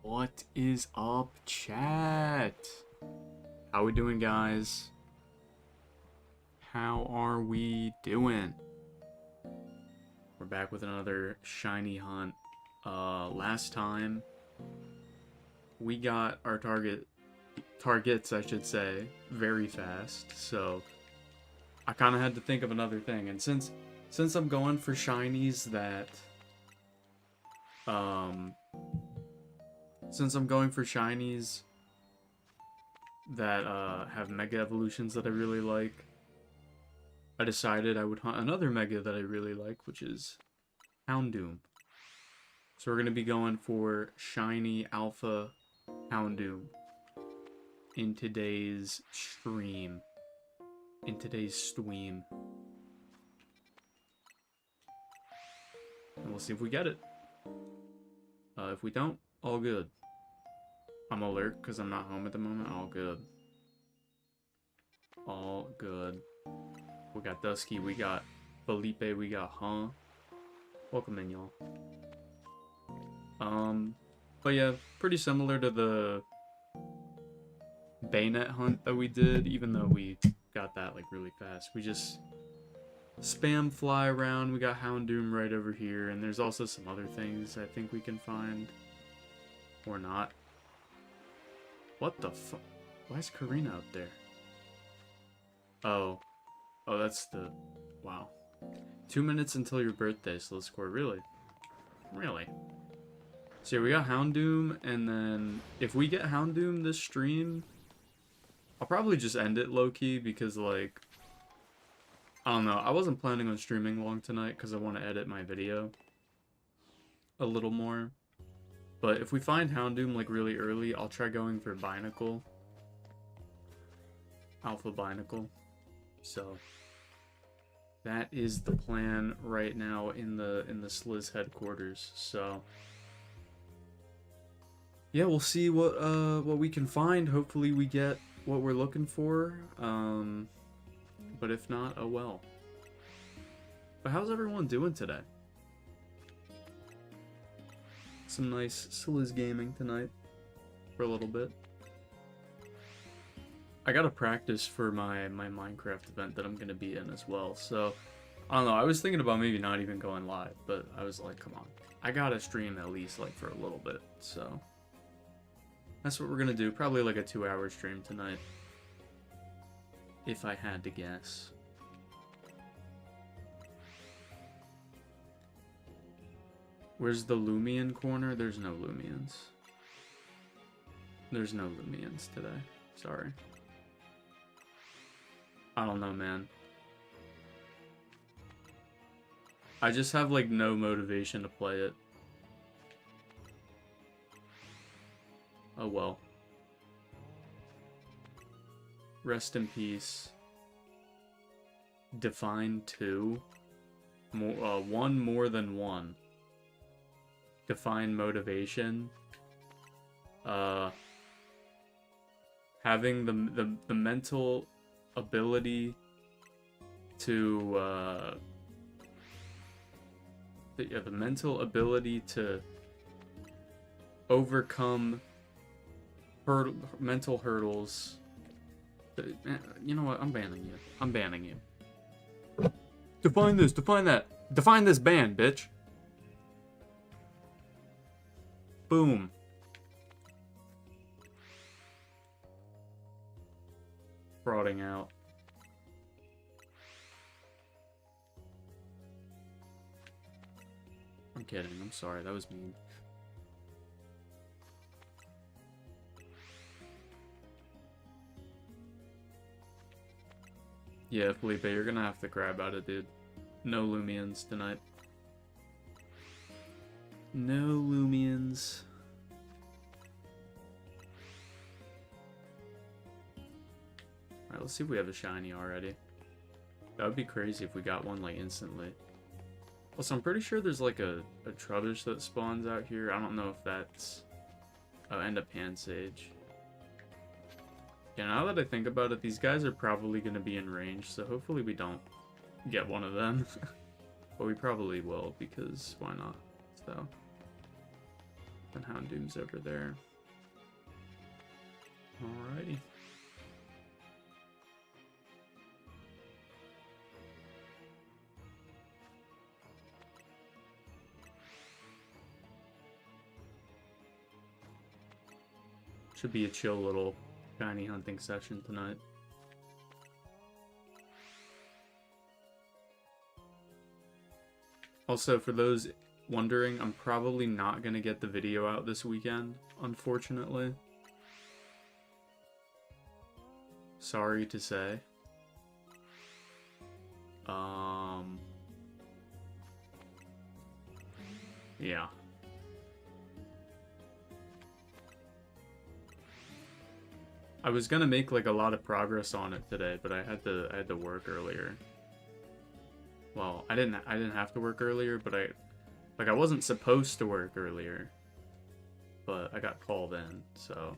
What is up, chat? How we doing, guys? How are we doing? We're back with another shiny hunt. Last time we got our targets, I should say, very fast. So I kind of had to think of another thing. And since I'm going for shinies that have Mega Evolutions that I really like, I decided I would hunt another Mega that I really like, which is Houndoom. So we're going to be going for Shiny Alpha Houndoom in today's stream. And we'll see if we get it. If we don't, all good. I'm alert because I'm not home at the moment. All good. All good. We got Dusky, we got Felipe, we got Welcome in, y'all. But yeah, pretty similar to the Bayonet hunt that we did, even though we got that like really fast. We just spam fly around. We got Houndoom right over here, and there's also some other things I think we can find. Or not. What the fuck? Why is Karina up there? Oh, that's the... Wow. 2 minutes until your birthday, so let's score. Really? Really? So yeah, we got Houndoom, and then if we get Houndoom this stream, I'll probably just end it low-key, because, like, I don't know. I wasn't planning on streaming long tonight, because I want to edit my video a little more. But if we find Houndoom, like, really early, I'll try going for Binacle. Alpha Binacle. So that is the plan right now in the Sliz headquarters. So yeah, we'll see what we can find. Hopefully we get what we're looking for. But if not, oh well. But how's everyone doing today? Some nice Sliz gaming tonight for a little bit. I gotta practice for my Minecraft event that I'm gonna be in as well, so I don't know. I was thinking about maybe not even going live, but I was like, come on, I gotta stream at least like for a little bit. So that's what we're gonna do. Probably like a 2-hour stream tonight, if I had to guess. Where's the Lumion corner? There's no Lumions. There's no Lumions today. Sorry. I don't know, man. I just have, like, no motivation to play it. Oh, well. Rest in peace. Define 2. One more than one. Define motivation. Having the mental ability to the mental ability to overcome mental hurdles. You know what? I'm banning you. I'm banning you. Define this. Define that. Define this ban, bitch. Boom. Frauding out. I'm kidding. I'm sorry. That was mean. Yeah, Felipe, you're gonna have to grab at it, dude. No Lumions tonight. No Lumions. Alright, let's see if we have a shiny already. That would be crazy if we got one, like, instantly. Also, I'm pretty sure there's, like, a Trubbish that spawns out here. I don't know if that's... Oh, and a Pansage. Yeah, now that I think about it, these guys are probably going to be in range, so hopefully we don't get one of them. But we probably will, because why not? So... Then Houndoom's over there. Alrighty. Should be a chill little shiny hunting session tonight. Also, for those wondering, I'm probably not going to get the video out this weekend, unfortunately. Sorry to say. Yeah. I was gonna make like a lot of progress on it today, but I had to work earlier. Well, I didn't have to work earlier, but I wasn't supposed to work earlier. But I got called in, so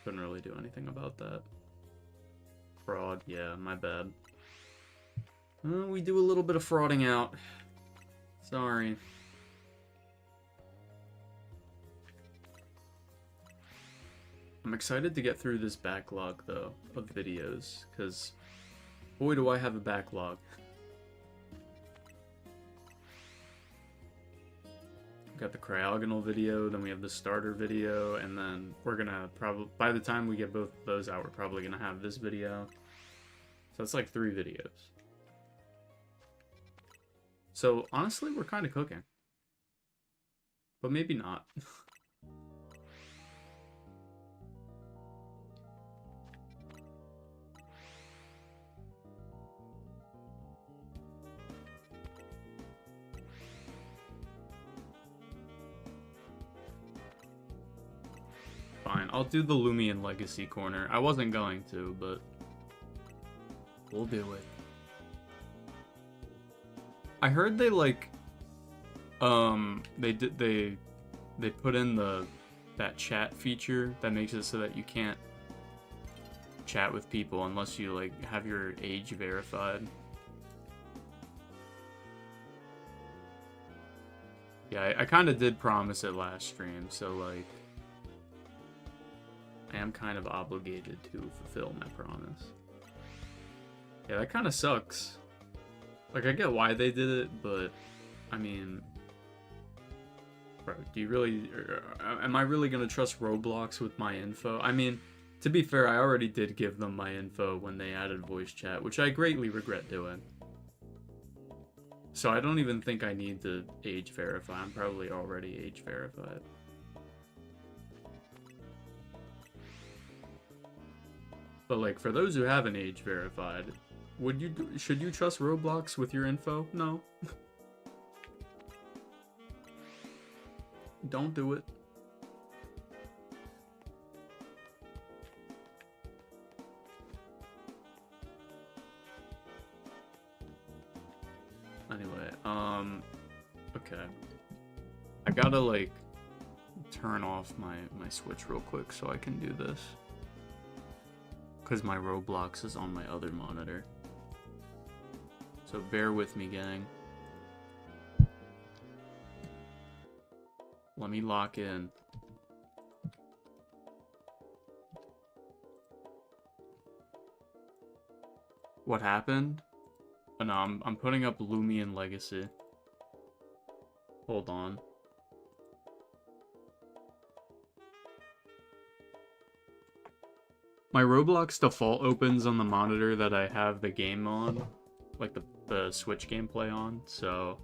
couldn't really do anything about that. Fraud, yeah, my bad. We do a little bit of frauding out. Sorry. I'm excited to get through this backlog, though, of videos, because boy, do I have a backlog. We got the cryogonal video, then we have the starter video, and then we're gonna probably, by the time we get both of those out, we're probably gonna have this video. So it's like 3 videos. So honestly, we're kind of cooking. But maybe not. Fine, I'll do the Lumion Legacy corner. I wasn't going to, but we'll do it. I heard they like they put in that chat feature that makes it so that you can't chat with people unless you like have your age verified. Yeah, I kind of did promise it last stream, so like I am kind of obligated to fulfill my promise. Yeah, that kind of sucks. Like, I get why they did it, but, I mean, bro, do you really, am I really gonna trust Roblox with my info? I mean, to be fair, I already did give them my info when they added voice chat, which I greatly regret doing. So I don't even think I need to age verify. I'm probably already age verified. But like, for those who haven't age verified, should you trust Roblox with your info? No. Don't do it. Anyway, okay. I gotta like turn off my Switch real quick so I can do this. Because my Roblox is on my other monitor. So bear with me, gang. Let me lock in. What happened? Oh, no, I'm putting up Lumion Legacy. Hold on. My Roblox default opens on the monitor that I have the game on, like the Switch gameplay on, so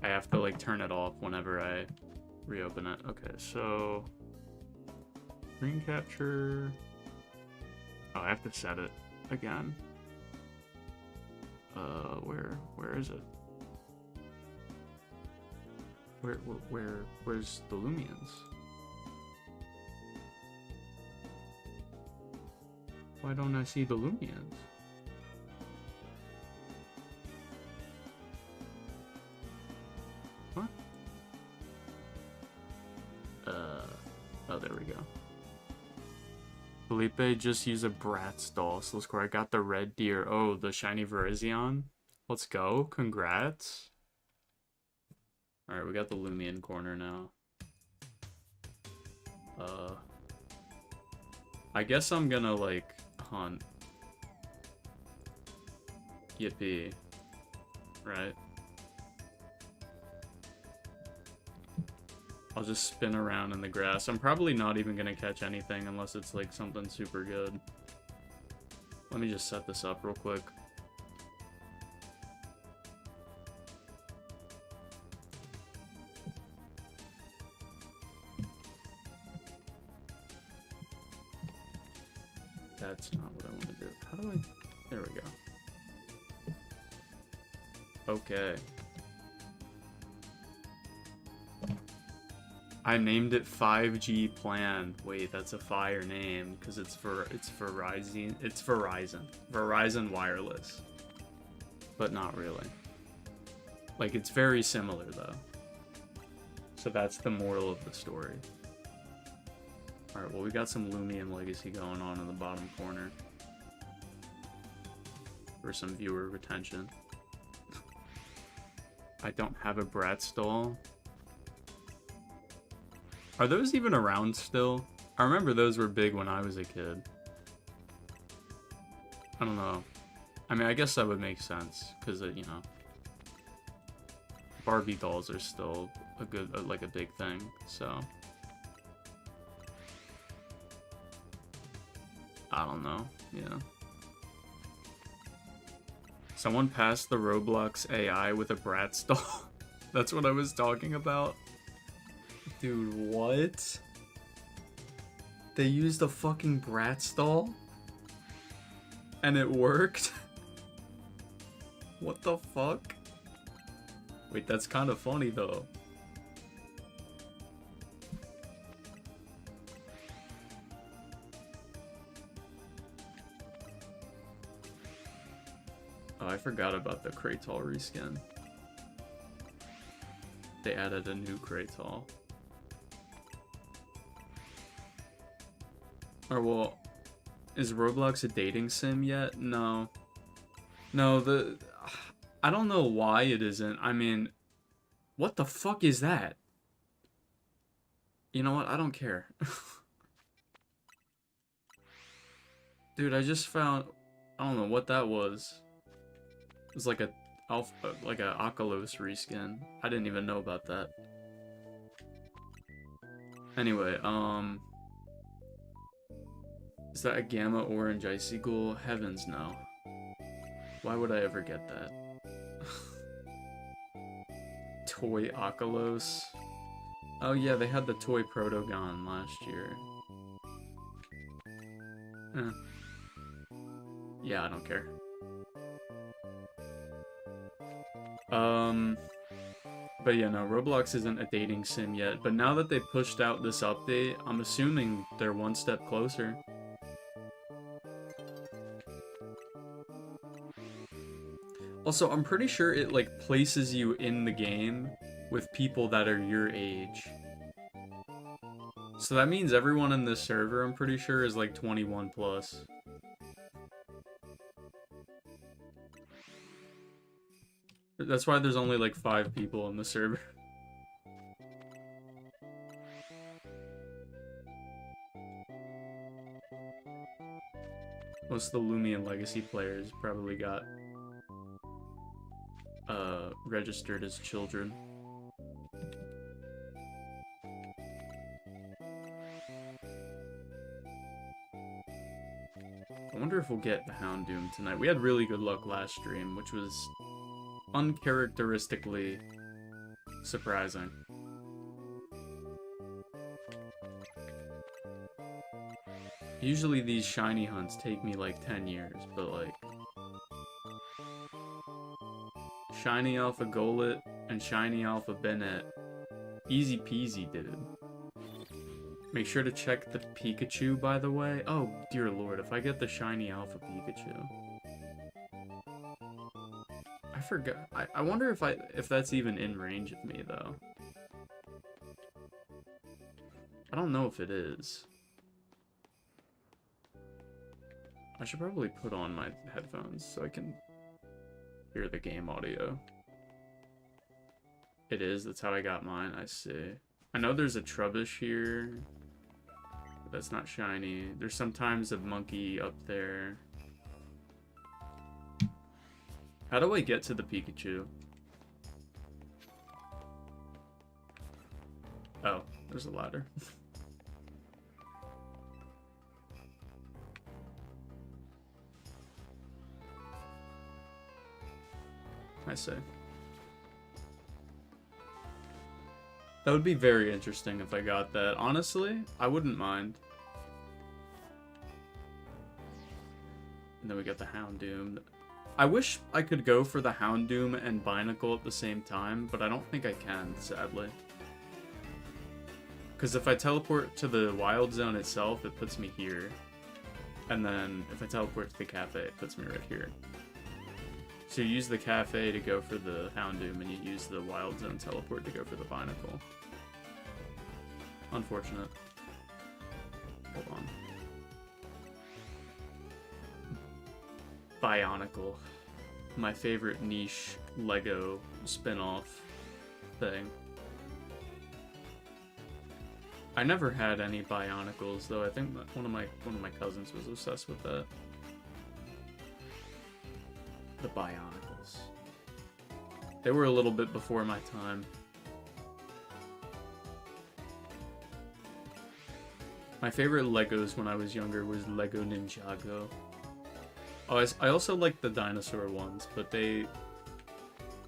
I have to like turn it off whenever I reopen it. Okay, so screen capture. Oh, I have to set it again. Where is it? Where's the Lumions? Why don't I see the Lumions? What? Oh, there we go. Felipe just used a Bratz doll. So let's go. I got the red deer. Oh, the shiny Virizion. Let's go. Congrats. Alright, we got the Lumion corner now. I guess I'm gonna, like, hunt. Yippee. Right? I'll just spin around in the grass. I'm probably not even gonna catch anything unless it's, like, something super good. Let me just set this up real quick. That's not what I want to do. How do I... There we go. Okay. I named it 5G Plan. Wait, that's a fire name because it's Verizon. It's Verizon. Verizon Wireless. But not really. Like, it's very similar though. So that's the moral of the story. Alright, well, we got some Lumion Legacy going on in the bottom corner. For some viewer retention. I don't have a Brat Stall. Are those even around still? I remember those were big when I was a kid. I don't know. I mean, I guess that would make sense. Because, you know... Barbie dolls are still a good, like a big thing, so... I don't know, yeah. Someone passed the Roblox AI with a Brat Stall. That's what I was talking about. Dude, what? They used a fucking Brat Stall? And it worked? What the fuck? Wait, that's kind of funny though. Oh, I forgot about the Kratal reskin. They added a new Kratal. Or, well, is Roblox a dating sim yet? No. No, I don't know why it isn't. I mean, what the fuck is that? You know what? I don't care. Dude, I just found... I don't know what that was. It was like a Akalos reskin. I didn't even know about that. Anyway, is that a Gamma Orange Icicle? Heavens no. Why would I ever get that? Toy Akalos. Oh yeah, they had the Toy Protogon last year. Yeah, I don't care. But yeah, no, Roblox isn't a dating sim yet, but now that they pushed out this update, I'm assuming they're one step closer. Also, I'm pretty sure it, like, places you in the game with people that are your age. So that means everyone in this server, I'm pretty sure, is, like, 21 plus. That's why there's only, like, 5 people in the server. Most of the Lumion Legacy players probably got registered as children. I wonder if we'll get the Houndoom tonight. We had really good luck last stream, which was uncharacteristically surprising. Usually these shiny hunts take me like 10 years, but like... Shiny Alpha Golett and Shiny Alpha Bennett. Easy peasy, dude. Make sure to check the Pikachu, by the way. Oh, dear lord, if I get the Shiny Alpha Pikachu... I forgot. I wonder if that's even in range of me, though. I don't know if it is. I should probably put on my headphones so I can hear the game audio. It is, that's how I got mine, I see. I know there's a Trubbish here. But that's not shiny. There's sometimes a monkey up there. How do I get to the Pikachu? Oh, there's a ladder. I see. That would be very interesting if I got that. Honestly, I wouldn't mind. And then we got the Houndoom. I wish I could go for the Houndoom and Binacle at the same time, but I don't think I can, sadly. Because if I teleport to the Wild Zone itself, it puts me here. And then if I teleport to the cafe, it puts me right here. So you use the cafe to go for the Houndoom, and you use the Wild Zone teleport to go for the Binacle. Unfortunate. Hold on. Bionicle. My favorite niche Lego spin-off thing. I never had any Bionicles, though. I think one of my cousins was obsessed with that. The Bionicles. They were a little bit before my time. My favorite Legos when I was younger was Lego Ninjago. Oh, I also liked the dinosaur ones, but they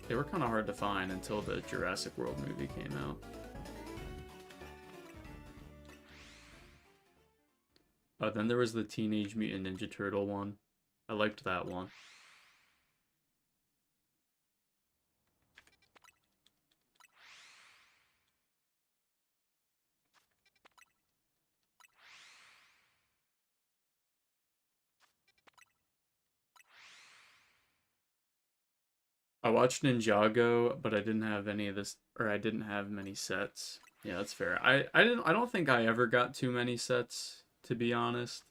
were kind of hard to find until the Jurassic World movie came out. Then there was the Teenage Mutant Ninja Turtle one. I liked that one. I watched Ninjago, but I didn't have any of this, or I didn't have many sets. Yeah, that's fair. I don't think I ever got too many sets, to be honest.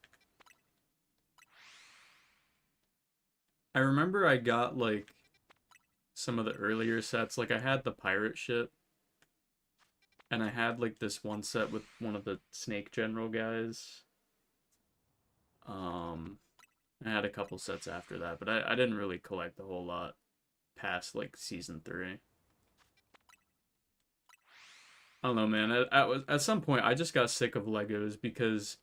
I remember I got, like, some of the earlier sets. Like, I had the pirate ship. And I had, like, this one set with one of the Snake General guys. I had a couple sets after that, but I didn't really collect a whole lot past, like, Season 3. I don't know, man. At some point, I just got sick of Legos because,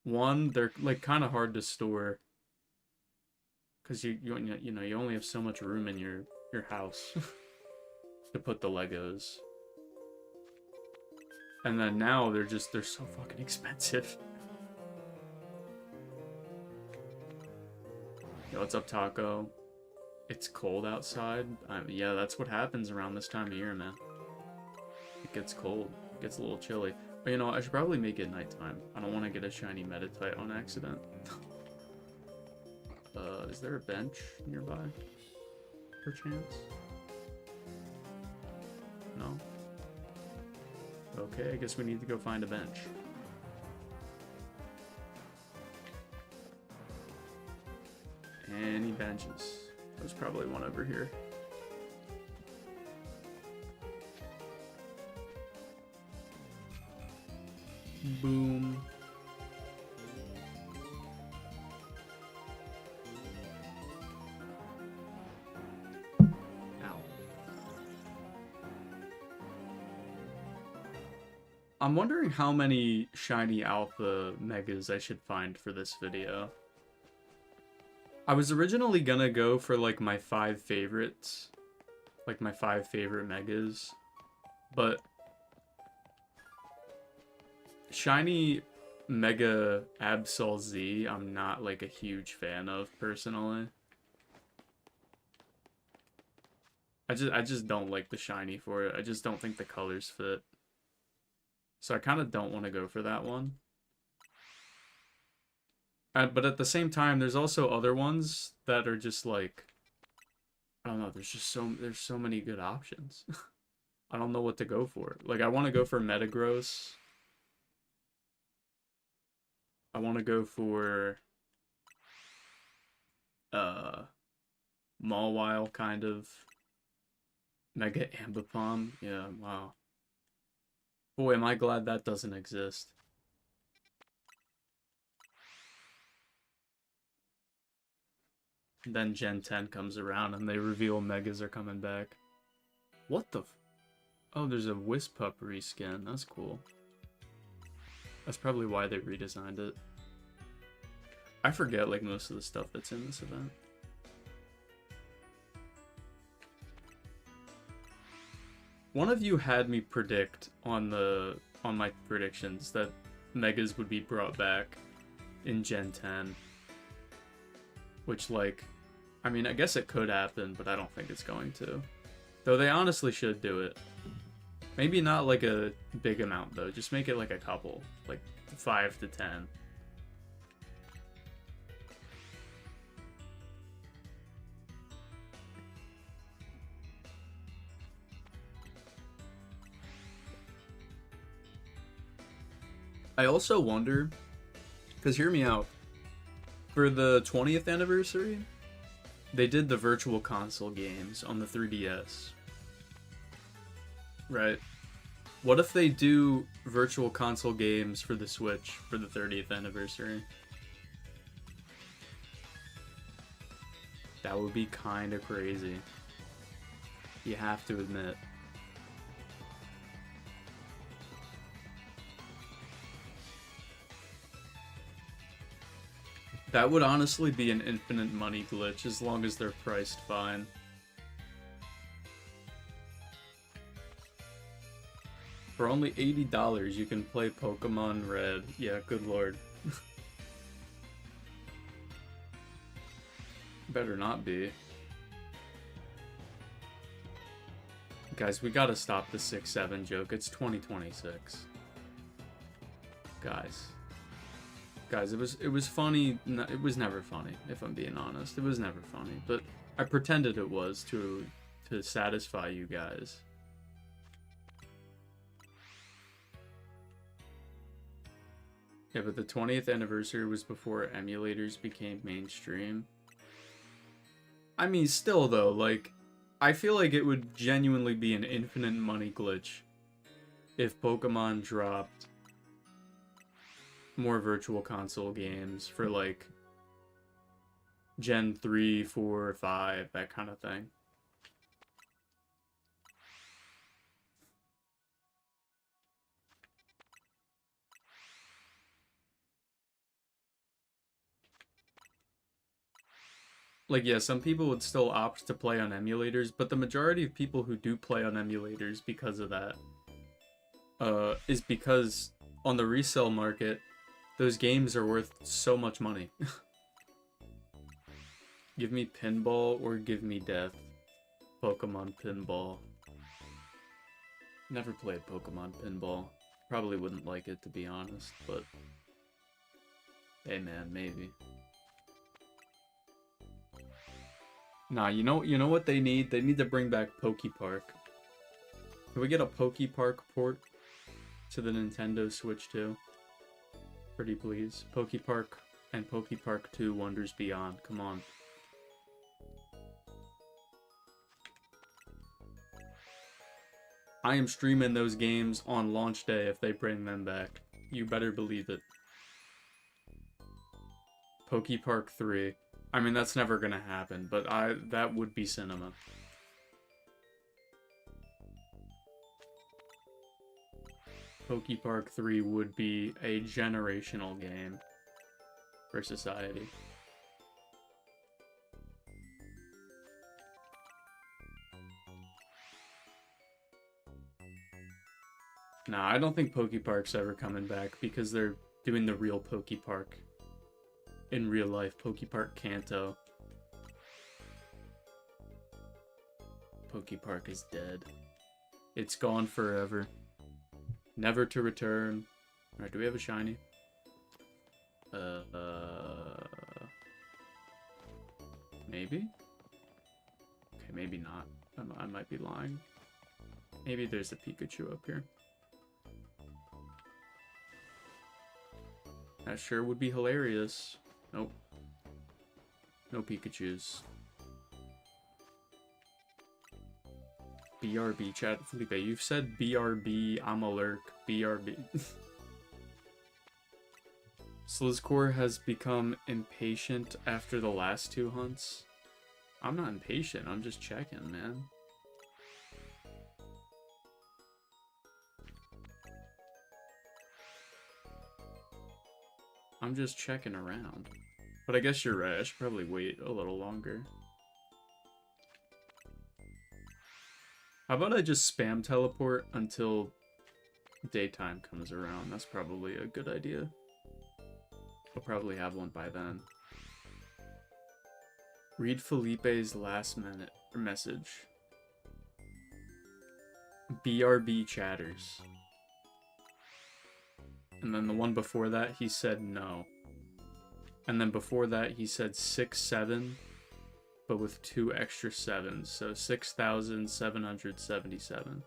one, they're, like, kind of hard to store. Because you know, you only have so much room in your house to put the Legos. And then now they're so fucking expensive. Yo, what's up, Taco? It's cold outside. Yeah, that's what happens around this time of year, man. It gets cold. It gets a little chilly. But you know, I should probably make it nighttime. I don't want to get a shiny Meditite on accident. Is there a bench nearby? Perchance? No? Okay, I guess we need to go find a bench. Any benches? There's probably one over here. Boom. Ow. I'm wondering how many shiny alpha megas I should find for this video. I was originally gonna go for, like, my 5 favorites. Like, my 5 favorite megas. But shiny Mega Absol Z, I'm not, like, a huge fan of, personally. I just don't like the shiny for it. I just don't think the colors fit. So I kind of don't want to go for that one. But at the same time, there's also other ones that are just like, I don't know, there's so many good options. I don't know what to go for. Like, I want to go for Metagross. I want to go for Mawile, kind of. Mega Ambipom. Yeah, wow. Boy, am I glad that doesn't exist. And then Gen 10 comes around and they reveal Megas are coming back. What the Oh, there's a Wispup reskin. That's cool. That's probably why they redesigned it. I forget, like, most of the stuff that's in this event. One of you had me predict on my predictions that Megas would be brought back in Gen 10. Which, like, I mean, I guess it could happen, but I don't think it's going to. Though they honestly should do it. Maybe not like a big amount, though. Just make it like a couple. Like 5 to 10. I also wonder, because hear me out, for the 20th anniversary, they did the Virtual Console games on the 3DS. Right. What if they do Virtual Console games for the Switch for the 30th anniversary? That would be kind of crazy. You have to admit. That would honestly be an infinite money glitch as long as they're priced fine. For only $80, you can play Pokemon Red. Yeah, good lord. Better not be. Guys, we gotta stop the 6-7 joke. It's 2026. Guys, it was funny. No, it was never funny, if I'm being honest. It was never funny, but I pretended it was to satisfy you guys. Yeah, but the 20th anniversary was before emulators became mainstream. I mean, still though, like, I feel like it would genuinely be an infinite money glitch if Pokemon dropped more Virtual Console games for, like, Gen 3, 4, 5, that kind of thing. Like, yeah, some people would still opt to play on emulators, but the majority of people who do play on emulators because of that, is because on the resale market, those games are worth so much money. Give me pinball or give me death. Pokemon pinball. Never played Pokemon pinball. Probably wouldn't like it, to be honest, but hey man, maybe. Nah, you know what they need? They need to bring back Pokepark. Can we get a Pokepark port to the Nintendo Switch too? Pretty please. Pokepark and Pokepark 2 Wonders Beyond. Come on. I am streaming those games on launch day if they bring them back. You better believe it. Pokepark 3. I mean, that's never gonna happen, but that would be cinema. Pokepark 3 would be a generational game for society. Nah, I don't think Pokepark's ever coming back because they're doing the real Pokepark. In real life, Pokepark Kanto. Pokepark is dead. It's gone forever. Never to return. Alright, do we have a shiny? Maybe? Okay, maybe not. I might be lying. Maybe there's a Pikachu up here. That sure would be hilarious. Nope. No Pikachus. BRB chat. Felipe, you've said BRB, I'm a lurk, BRB. Slizcore has become impatient after the last 2 hunts. I'm not impatient, I'm just checking, man. I'm just checking around. But I guess you're right, I should probably wait a little longer. How about I just spam teleport until daytime comes around? That's probably a good idea. I'll probably have one by then. Read Felipe's last minute message. BRB chatters. And then the one before that, he said no. And then before that, he said 6-7, but with 2 extra 7s, so 6,777.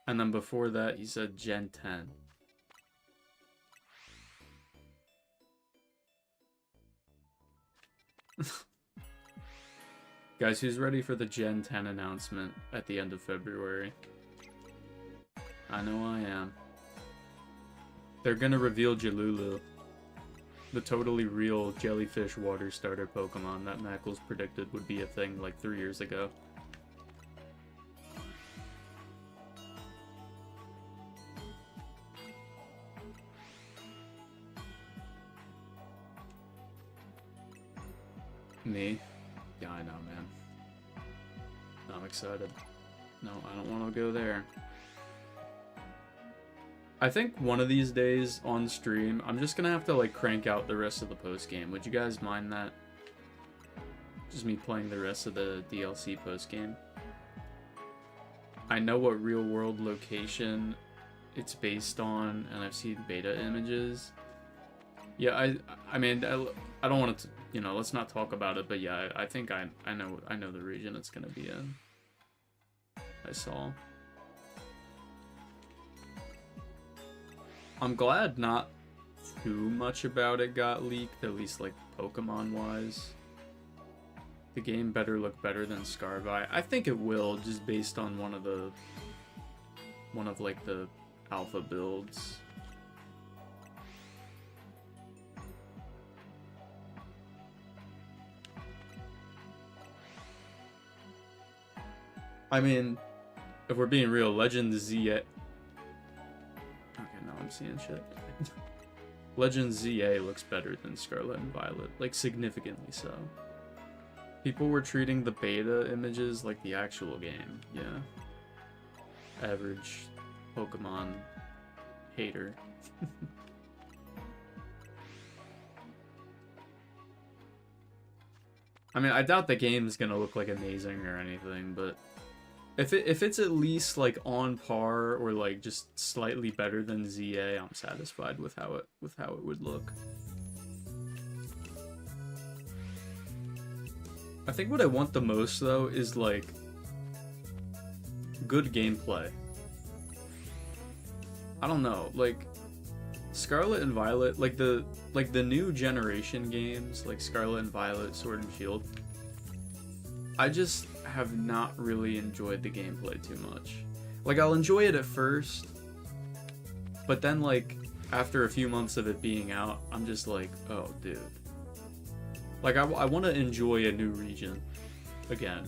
And then before that, he said Gen 10. Guys, who's ready for the Gen 10 announcement at the end of February? I know I am. They're gonna reveal Jalulu, the totally real jellyfish water starter Pokemon that Mackles predicted would be a thing like 3 years ago. Me? Yeah, I know, man. I'm excited. No, I don't want to go there. I think one of these days on stream, I'm just gonna have to like crank out the rest of the post game. Would you guys mind that? Just me playing the rest of the DLC post game. I know what real world location it's based on, and I've seen beta images. Yeah, I mean, I don't want to, you know, let's not talk about it, but yeah, I think I know the region it's gonna be in. I saw. I'm glad not too much about it got leaked, at least like Pokemon wise. The game better look better than Scarby. I think it will, just based on one of like the alpha builds. I mean, if we're being real, Legend ZA... Okay, now I'm seeing shit. Legend ZA looks better than Scarlet and Violet, like significantly so. People were treating the beta images like the actual game, yeah. Average Pokemon hater. I mean, I doubt the game is gonna look like amazing or anything, but if it's at least like on par or like just slightly better than ZA, I'm satisfied with how it would look. I think what I want the most though is like good gameplay. I don't know, like Scarlet and Violet, like the new generation games, like Scarlet and Violet, Sword and Shield, I just have not really enjoyed the gameplay too much. Like, I'll enjoy it at first, but then, like, after a few months of it being out, I'm just like, oh, dude. Like, I want to enjoy a new region again.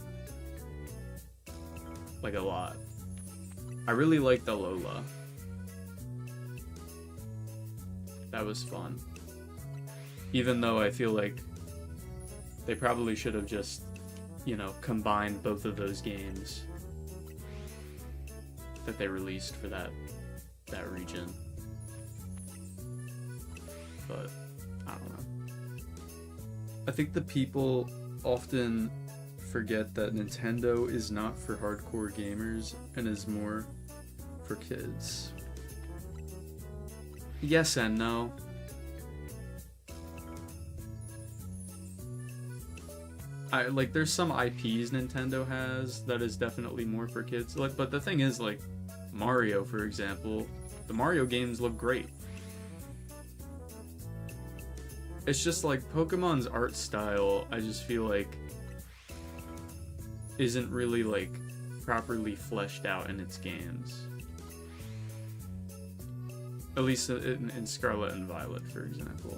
Like, a lot. I really liked Alola. That was fun. Even though I feel like they probably should have just, you know, combined both of those games that they released for that region. But I don't know. I think the people often forget that Nintendo is not for hardcore gamers and is more for kids. Yes and no. Like, there's some IPs Nintendo has that is definitely more for kids. Like, but the thing is, like, Mario, for example, the Mario games look great. It's just like Pokemon's art style, I just feel like isn't really, like, properly fleshed out in its games. At least in Scarlet and Violet, for example.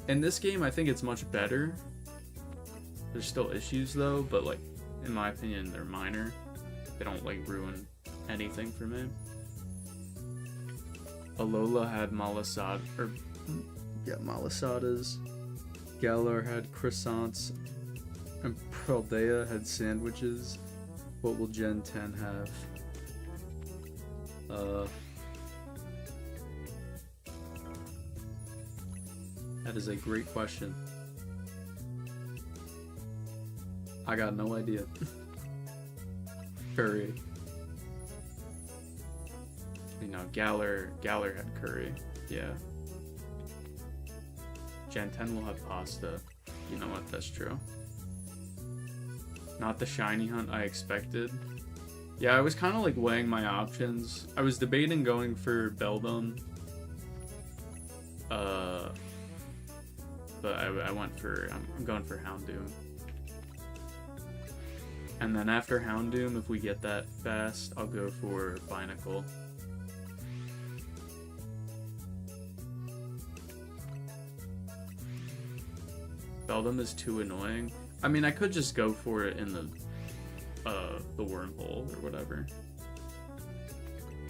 In this game, I think it's much better. There's still issues, though, but, like, in my opinion, they're minor. They don't, like, ruin anything for me. Alola had Malasada, or, yeah, Malasadas. Galar had croissants. And Paldea had sandwiches. What will Gen 10 have? That is a great question. I got no idea. Curry. You know, Galar had curry. Yeah. Gen 10 will have pasta. You know what? That's true. Not the shiny hunt I expected. Yeah, I was kind of like weighing my options. I was debating going for Beldum. But I went for, I'm going for Houndoom. And then after Houndoom, if we get that fast, I'll go for Binacle. Beldum is too annoying. I mean, I could just go for it in the wormhole or whatever.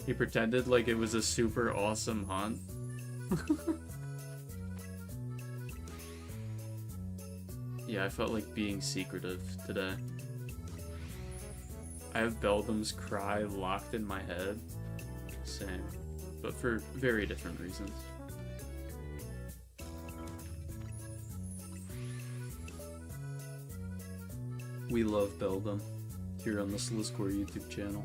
He pretended like it was a super awesome hunt. Yeah, I felt like being secretive today. I have Beldum's cry locked in my head. Same. But for very different reasons. We love Beldum here on the Sliscore YouTube channel.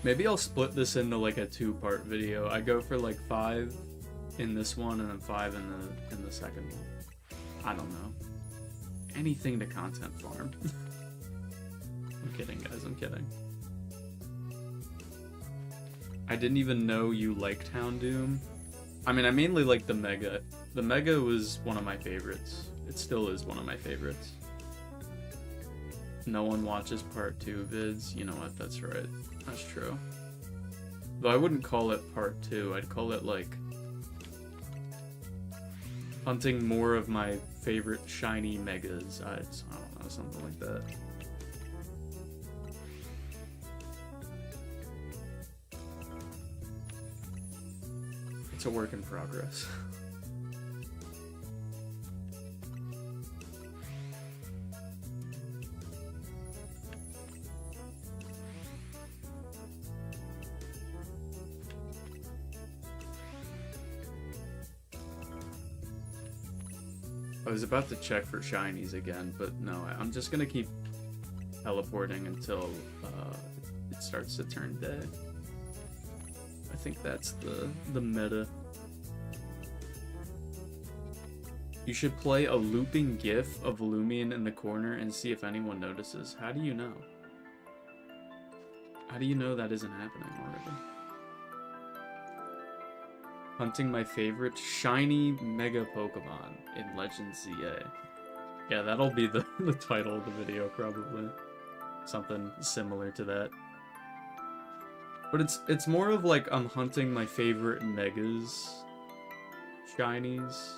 Maybe I'll split this into like a 2-part video. I go for like 5 in this one and then 5 in the second one. I don't know. Anything to content farm. I'm kidding, guys. I'm kidding. I didn't even know you liked Houndoom. I mean, I mainly like the Mega. The Mega was one of my favorites. It still is one of my favorites. No one watches part 2 vids. You know what? That's right. That's true. Though I wouldn't call it part 2. I'd call it like hunting more of my favorite shiny megas. I don't know, something like that. It's a work in progress. I was about to check for shinies again, but no, I'm just gonna keep teleporting until it starts to turn day. I think that's the meta. You should play a looping GIF of Lumion in the corner and see if anyone notices. How do you know? How do you know that isn't happening already? Hunting my favorite shiny Mega Pokemon in Legends ZA. Yeah, that'll be the title of the video, probably. Something similar to that. But it's more of like I'm hunting my favorite Megas shinies,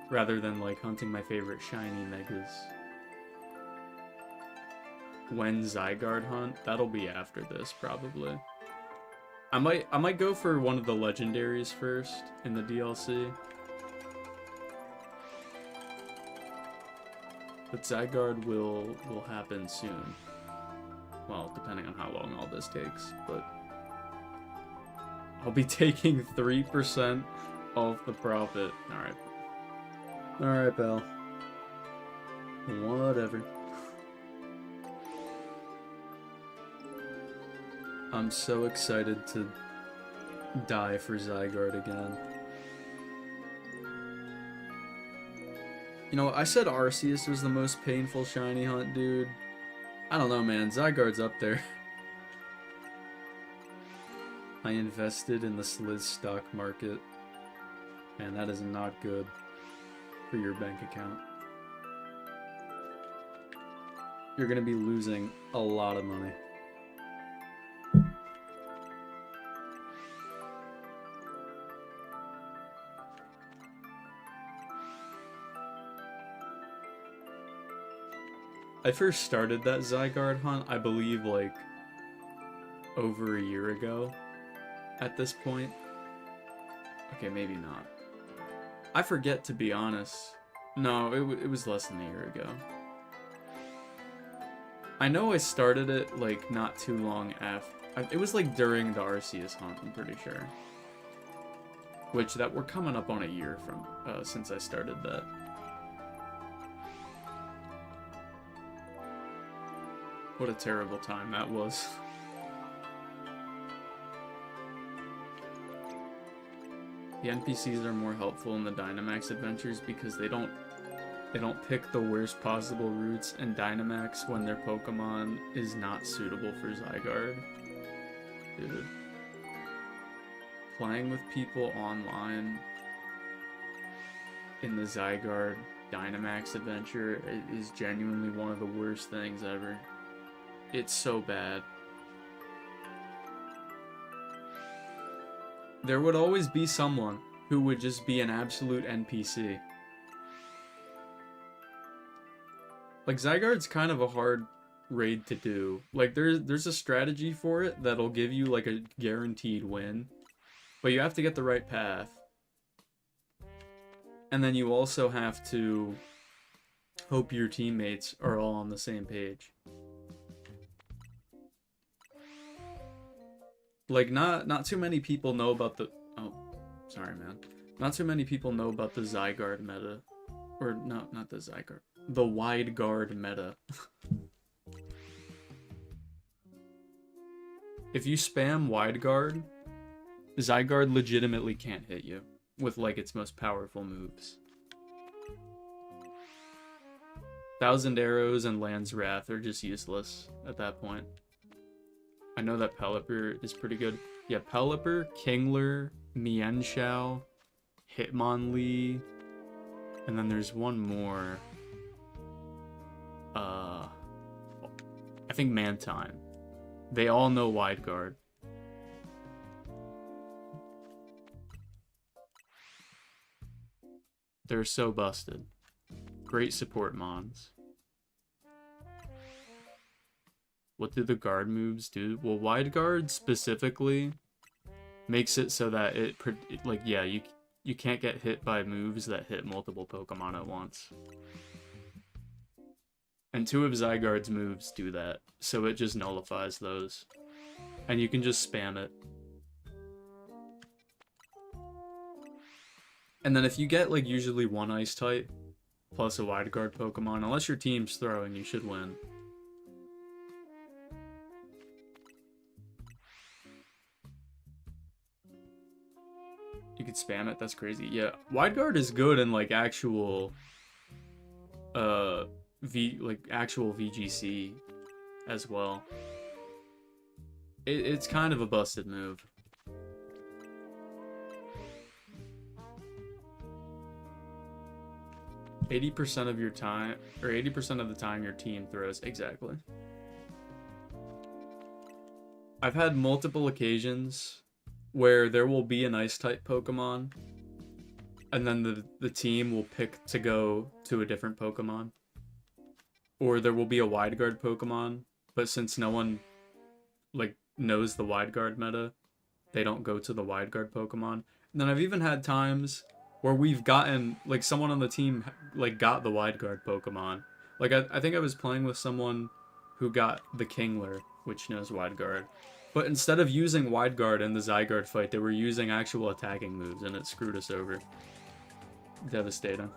rather than like hunting my favorite shiny Megas. When Zygarde hunt, that'll be after this, probably. I might go for one of the legendaries first in the DLC. But Zygarde will happen soon. Well, depending on how long all this takes, but I'll be taking 3% off the profit. Alright. Alright, pal. Whatever. I'm so excited to die for Zygarde again. You know, I said Arceus was the most painful shiny hunt, dude. I don't know, man. Zygarde's up there. I invested in the Sliz stock market. Man, that is not good for your bank account. you're gonna be losing a lot of money. I first started that Zygarde hunt, I believe, like, over a year ago at this point. Okay, maybe not. I forget, to be honest. No, it was less than a year ago. I know I started it, like, not too long after. It was, like, during the Arceus hunt, I'm pretty sure. Which, that we're coming up on a year from, since I started that. What a terrible time that was. The NPCs are more helpful in the Dynamax adventures because they don't pick the worst possible routes, and Dynamax, when their Pokemon is not suitable for Zygarde. Dude. Playing with people online in the Zygarde Dynamax adventure is genuinely one of the worst things ever. It's so bad. There would always be someone who would just be an absolute NPC. Like, Zygarde's kind of a hard raid to do. Like, there's a strategy for it that'll give you, like, a guaranteed win. But you have to get the right path. And then you also have to hope your teammates are all on the same page. Like, not too many people know about the... Oh, sorry, man. Not too many people know about the Zygarde meta. Or, no, not the Zygarde. The Wide Guard meta. If you spam Wide Guard, Zygarde legitimately can't hit you with, like, its most powerful moves. Thousand Arrows and Land's Wrath are just useless at that point. I know that Pelipper is pretty good. Yeah, Pelipper, Kingler, Mienshao, Hitmonlee, and then there's one more. I think Mantine. They all know Wide Guard. They're so busted. Great support mons. What do the guard moves do? Well, Wide Guard specifically makes it so that like, yeah, you can't get hit by moves that hit multiple Pokemon at once. And two of Zygarde's moves do that, so it just nullifies those. And you can just spam it. And then if you get, like, usually one Ice type, plus a Wide Guard Pokemon, unless your team's throwing, you should win. You could spam it, that's crazy. Yeah, Wide Guard is good in, like, actual actual VGC as well. It's kind of a busted move. %80 of your time, or 80% of the time your team throws. Exactly. I've had multiple occasions where there will be an Ice-type Pokemon, and then the team will pick to go to a different Pokemon. Or there will be a Wide Guard Pokemon, but since no one, like, knows the Wide Guard meta, they don't go to the Wide Guard Pokemon. And then I've even had times where we've gotten, like, someone on the team, like, got the Wide Guard Pokemon. Like, I think I was playing with someone who got the Kingler, which knows Wide Guard. But instead of using Wide Guard in the Zygarde fight, they were using actual attacking moves, and it screwed us over. Devastating.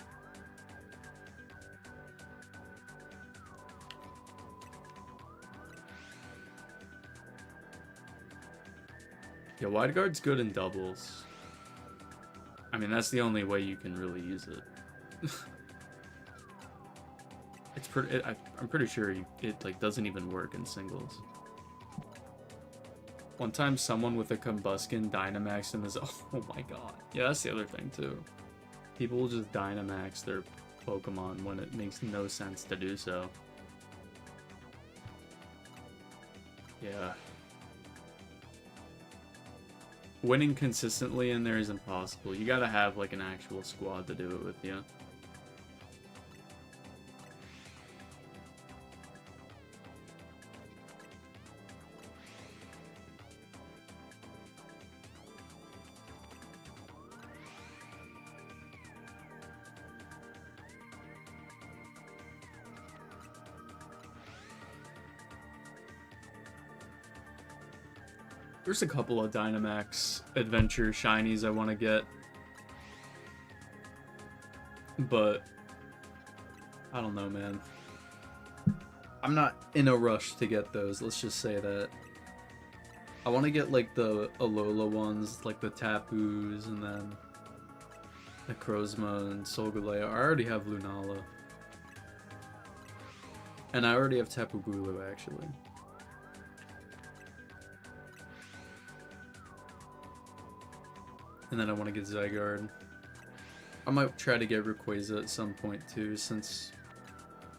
Yeah, Wide Guard's good in doubles. I mean, that's the only way you can really use it. It's pretty. I'm pretty sure it like doesn't even work in singles. One time, someone with a Combuskin Dynamax in this. Oh my god. Yeah, that's the other thing too. People will just Dynamax their Pokemon when it makes no sense to do so. Yeah. Winning consistently in there is impossible. You gotta have, like, an actual squad to do it with you. There's a couple of Dynamax Adventure shinies I want to get. But I don't know, man. I'm not in a rush to get those, let's just say that. I want to get, like, the Alola ones, like the Tapus, and then the Crozma and Solgaleo. I already have Lunala. And I already have Tapu Bulu, actually. And then I want to get Zygarde. I might try to get Rayquaza at some point too, since,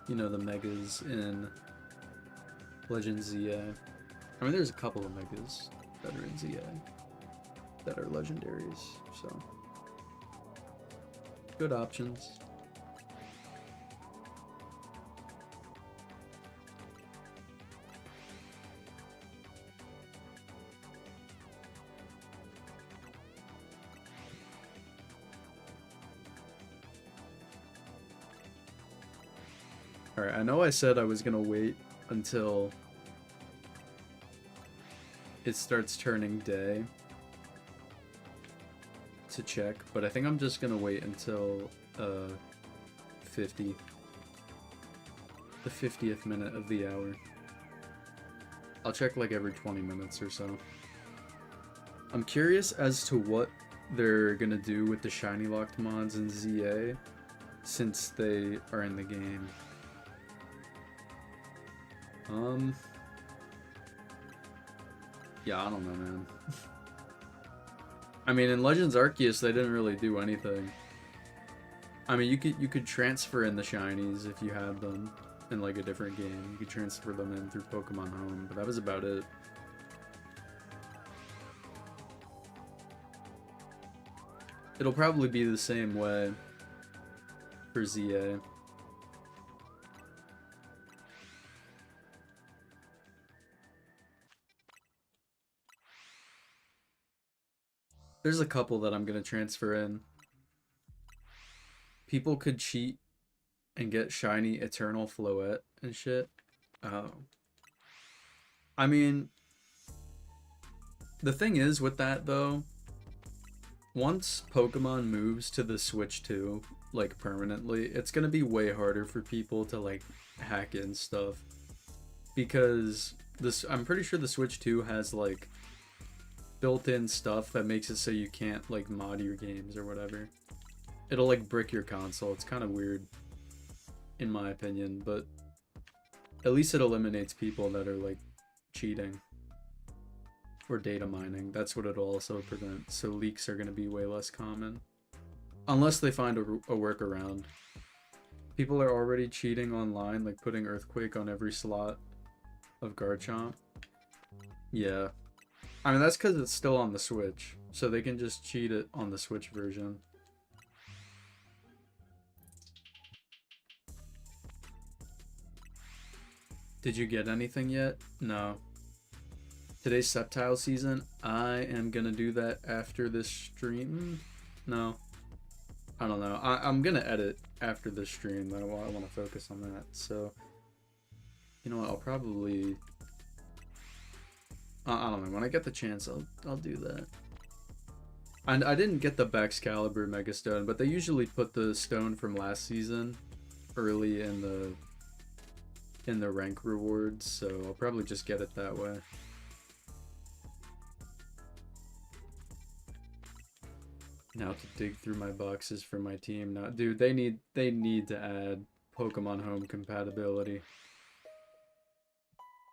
you know, the Megas in Legend ZA. I mean, there's a couple of Megas that are in ZA that are legendaries, so good options. Alright, I know I said I was gonna wait until it starts turning day to check, but I think I'm just gonna wait until 50. The 50th minute of the hour. I'll check like every 20 minutes or so. I'm curious as to what they're gonna do with the shiny locked mods in ZA since they are in the game. Yeah, I don't know, man. I mean, in Legends Arceus, they didn't really do anything. I mean, you could transfer in the shinies if you had them in, like, a different game. You could transfer them in through Pokemon Home, but that was about it. It'll probably be the same way for ZA. There's a couple that I'm gonna transfer in. People could cheat and get shiny Eternal Floette and shit. Oh. I mean, the thing is with that, though, once Pokemon moves to the Switch 2, like, permanently, it's gonna be way harder for people to, like, hack in stuff. Because this, I'm pretty sure the Switch 2 has, like, built-in stuff that makes it so you can't, like, mod your games or whatever. It'll, like, brick your console. It's kind of weird, in my opinion, but at least it eliminates people that are, like, cheating or data mining. That's what it'll also prevent, so leaks are going to be way less common. Unless they find a workaround. People are already cheating online, like putting Earthquake on every slot of Garchomp. Yeah. I mean, that's because it's still on the Switch, so they can just cheat it on the Switch version. Did you get anything yet? No. Today's Sceptile season. I am gonna do that after this stream. No. I don't know. I'm gonna edit after this stream, though. I want to focus on that, so... You know what, I'll probably... I don't know, when I get the chance, I'll do that. And I didn't get the Baxcalibur Mega Stone, but they usually put the stone from last season early in the rank rewards, so I'll probably just get it that way. Now to dig through my boxes for my team. Now, dude, they need to add Pokemon Home compatibility.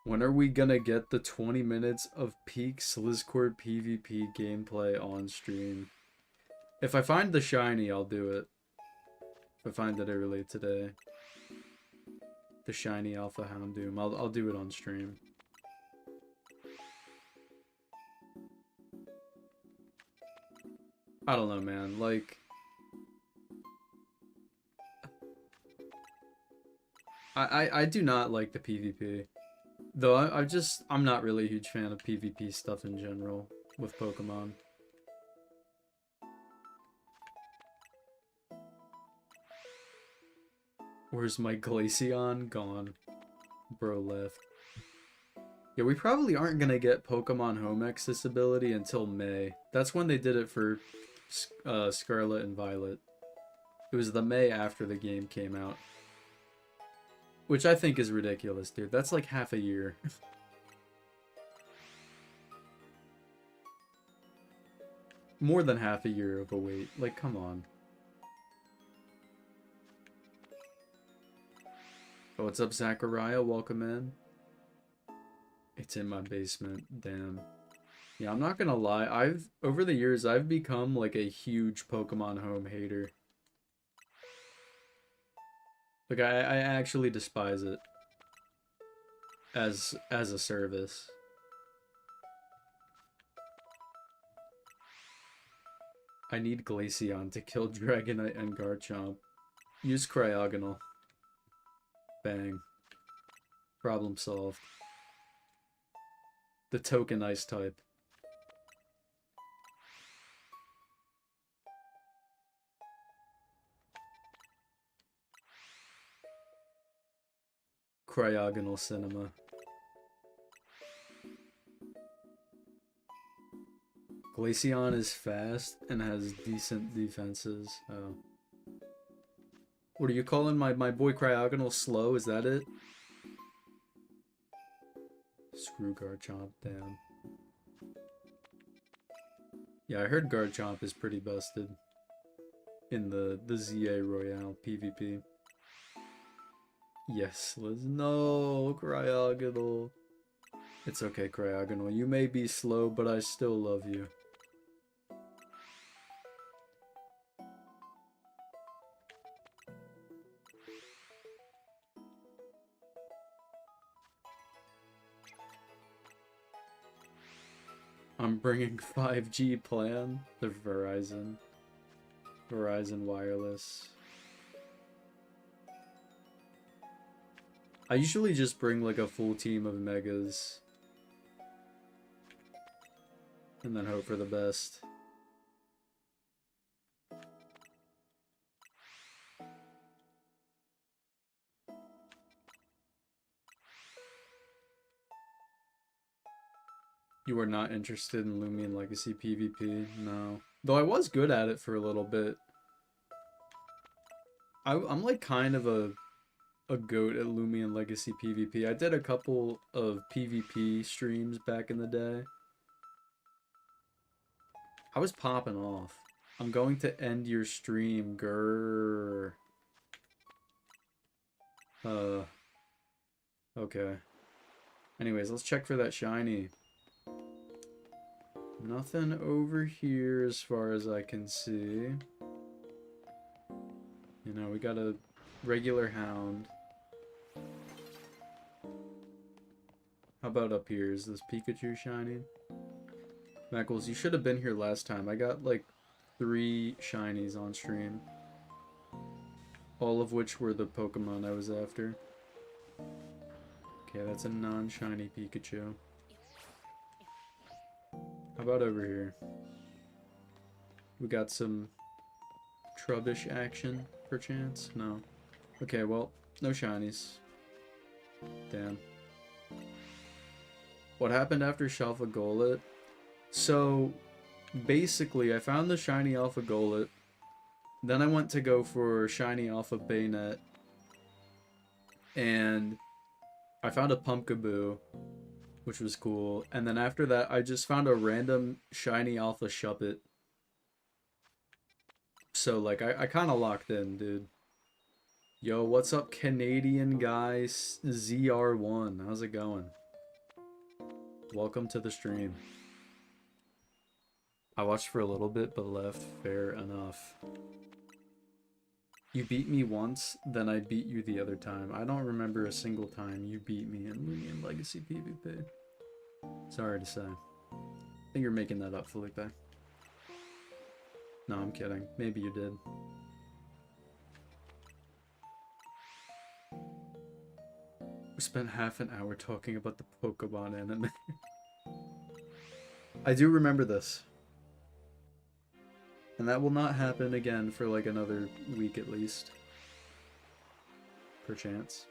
When are we gonna get the 20 minutes of peak Slizzcord PvP gameplay on stream? If I find the shiny, I'll do it. If I find it early today. The shiny Alpha Houndoom. I'll do it on stream. I don't know, man. Like, I do not like the PvP. Though I'm not really a huge fan of PvP stuff in general with Pokemon. Where's my Glaceon? Gone. Bro left. Yeah, we probably aren't gonna get Pokemon Home accessibility until May. That's when they did it for Scarlet and Violet. It was the May after the game came out. Which I think is ridiculous, dude. That's like half a year. More than half a year of a wait. Like, come on. Oh, what's up, Zachariah? Welcome in. It's in my basement. Damn. Yeah, I'm not gonna lie. Over the years, I've become like a huge Pokemon Home hater. Like, I actually despise it as a service. I need Glaceon to kill Dragonite and Garchomp. Use Cryogonal. Bang. Problem solved. The token ice type. Cryogonal Cinema. Glaceon is fast and has decent defenses. Oh. What are you calling my boy Cryogonal slow? Is that it? Screw Garchomp, damn. Yeah, I heard Garchomp is pretty busted in the ZA Royale PvP. Yes, Liz. No, Cryogonal. It's okay, Cryogonal. You may be slow, but I still love you. I'm bringing 5G plan. The Verizon Wireless. I usually just bring like a full team of megas. And then hope for the best. You are not interested in Lumion Legacy PvP? No. Though I was good at it for a little bit. I'm like kind of a goat at Lumion Legacy PvP. I did a couple of PvP streams back in the day. I was popping off. I'm going to end your stream, grrr. Okay. Anyways, let's check for that shiny. Nothing over here as far as I can see. You know, we got a regular hound. How about up here? Is this Pikachu shiny? Mackles, you should have been here last time. I got like 3 shinies on stream. All of which were the Pokemon I was after. Okay, that's a non-shiny Pikachu. How about over here? We got some Trubbish action, perchance? No. Okay, well, no shinies. Damn. What happened after Shalfa Golett? So, basically, I found the shiny Alpha Golett. Then I went to go for shiny Alpha Bayonet. And I found a Pumpkaboo, which was cool. And then after that, I just found a random shiny Alpha Shuppet. So, like, I kind of locked in, dude. Yo, what's up, Canadian guys? ZR1, how's it going? Welcome to the stream. I watched for a little bit, but left. Fair enough. You beat me once, then I beat you the other time. I don't remember a single time you beat me in Lumion Legacy PvP. Sorry to say. I think you're making that up, Felipe. No, I'm kidding. Maybe you did. We spent half an hour talking about the Pokemon anime. I do remember this. And that will not happen again for like another week at least. Perchance.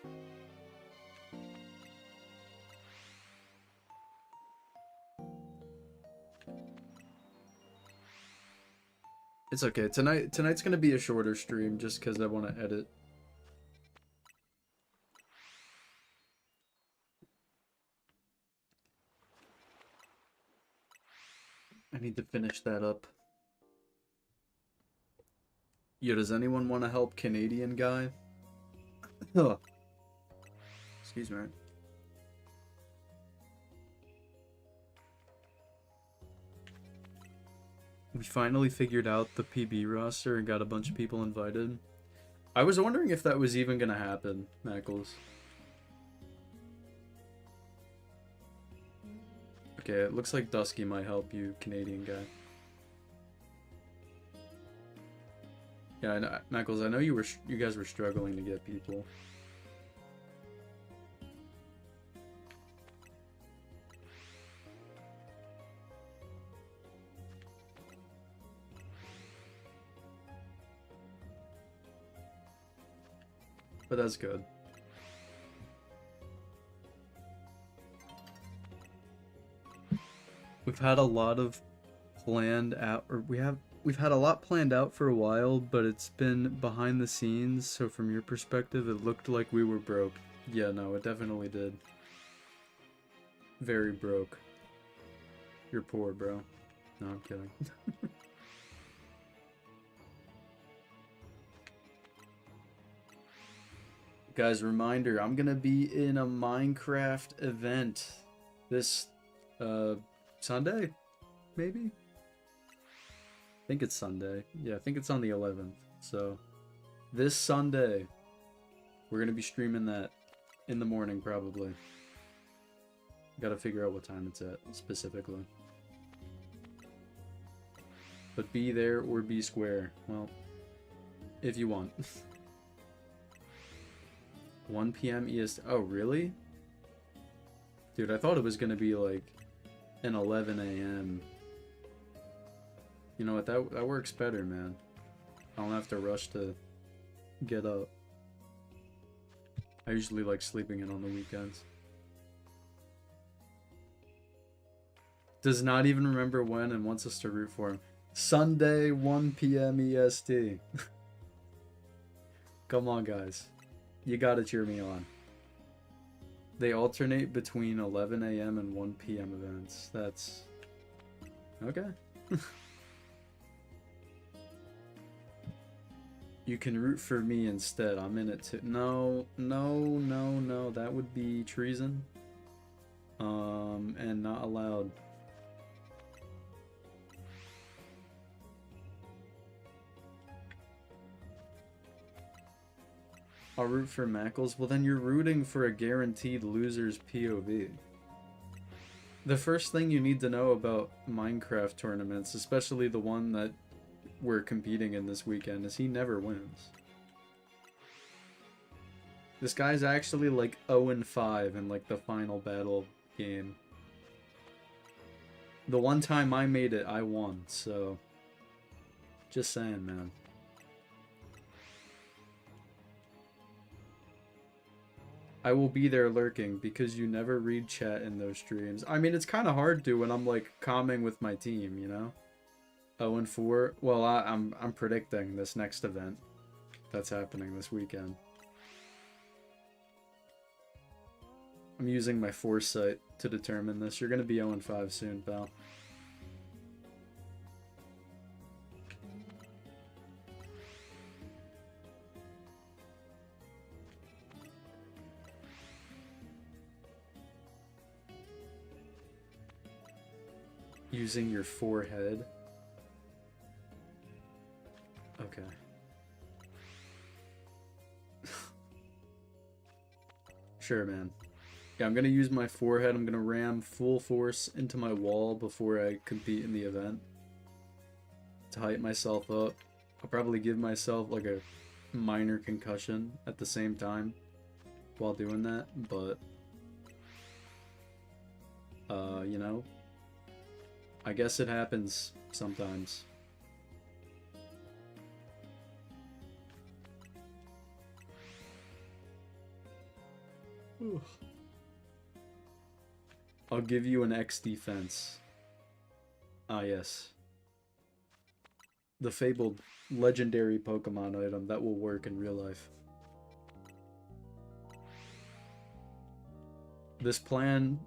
It's okay. Tonight's gonna be a shorter stream just because I want to edit. I need to finish that up. Yo, does anyone want to help Canadian guy? Excuse me. We finally figured out the PB roster and got a bunch of people invited. I was wondering if that was even gonna happen, Knuckles. Okay, it looks like Dusky might help you, Canadian guy. Yeah, I know, Knuckles, I know you guys were struggling to get people. But that's good. We've had a lot of planned out, or we've had a lot planned out for a while, but it's been behind the scenes, so from your perspective, it looked like we were broke. Yeah, no, it definitely did. Very broke. You're poor, bro. No, I'm kidding. Guys, reminder, I'm gonna be in a Minecraft event this Sunday, maybe? I think it's Sunday. Yeah, I think it's on the 11th. So this Sunday, we're gonna be streaming that in the morning probably. Gotta figure out what time it's at specifically. But be there or be square. Well, if you want. 1 p.m. EST. Oh, really? Dude, I thought it was gonna be like an 11 a.m. You know what? That works better, man. I don't have to rush to get up. I usually like sleeping in on the weekends. Does not even remember when and wants us to root for him. Sunday, 1 p.m. EST. Come on, guys. You gotta cheer me on. They alternate between 11 a.m. and 1 p.m. events. That's... okay. You can root for me instead. I'm in it too. No. That would be treason. And not allowed. I'll root for Mackles. Well, then you're rooting for a guaranteed loser's POV. The first thing you need to know about Minecraft tournaments, especially the one that we're competing in this weekend, is he never wins. This guy's actually like 0-5 in like the final battle game. The one time I made it, I won, so... just saying, man. I will be there lurking because you never read chat in those streams. I mean, it's kind of hard to when I'm like calming with my team, you know? 0-4. Well, I'm predicting this next event that's happening this weekend. I'm using my foresight to determine this. You're gonna be 0-5 soon, pal. Using your forehead. Okay. Sure, man. Yeah, I'm gonna use my forehead. I'm gonna ram full force into my wall before I compete in the event. to hype myself up. I'll probably give myself like a minor concussion at the same time while doing that, but you know, I guess it happens sometimes. I'll give you an X defense. Ah, yes. The fabled legendary Pokemon item that will work in real life. This plan,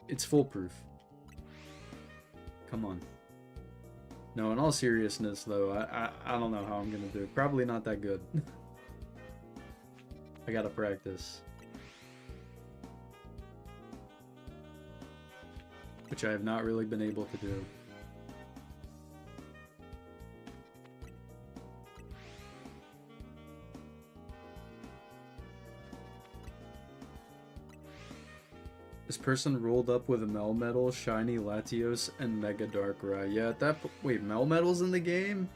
it's foolproof. Come on. No, in all seriousness, though, I don't know how I'm gonna do it. Probably not that good. I gotta practice. Which I have not really been able to do. This person rolled up with a Melmetal, Shiny Latios, and Mega Darkrai. Yeah, at that wait, Melmetal's in the game?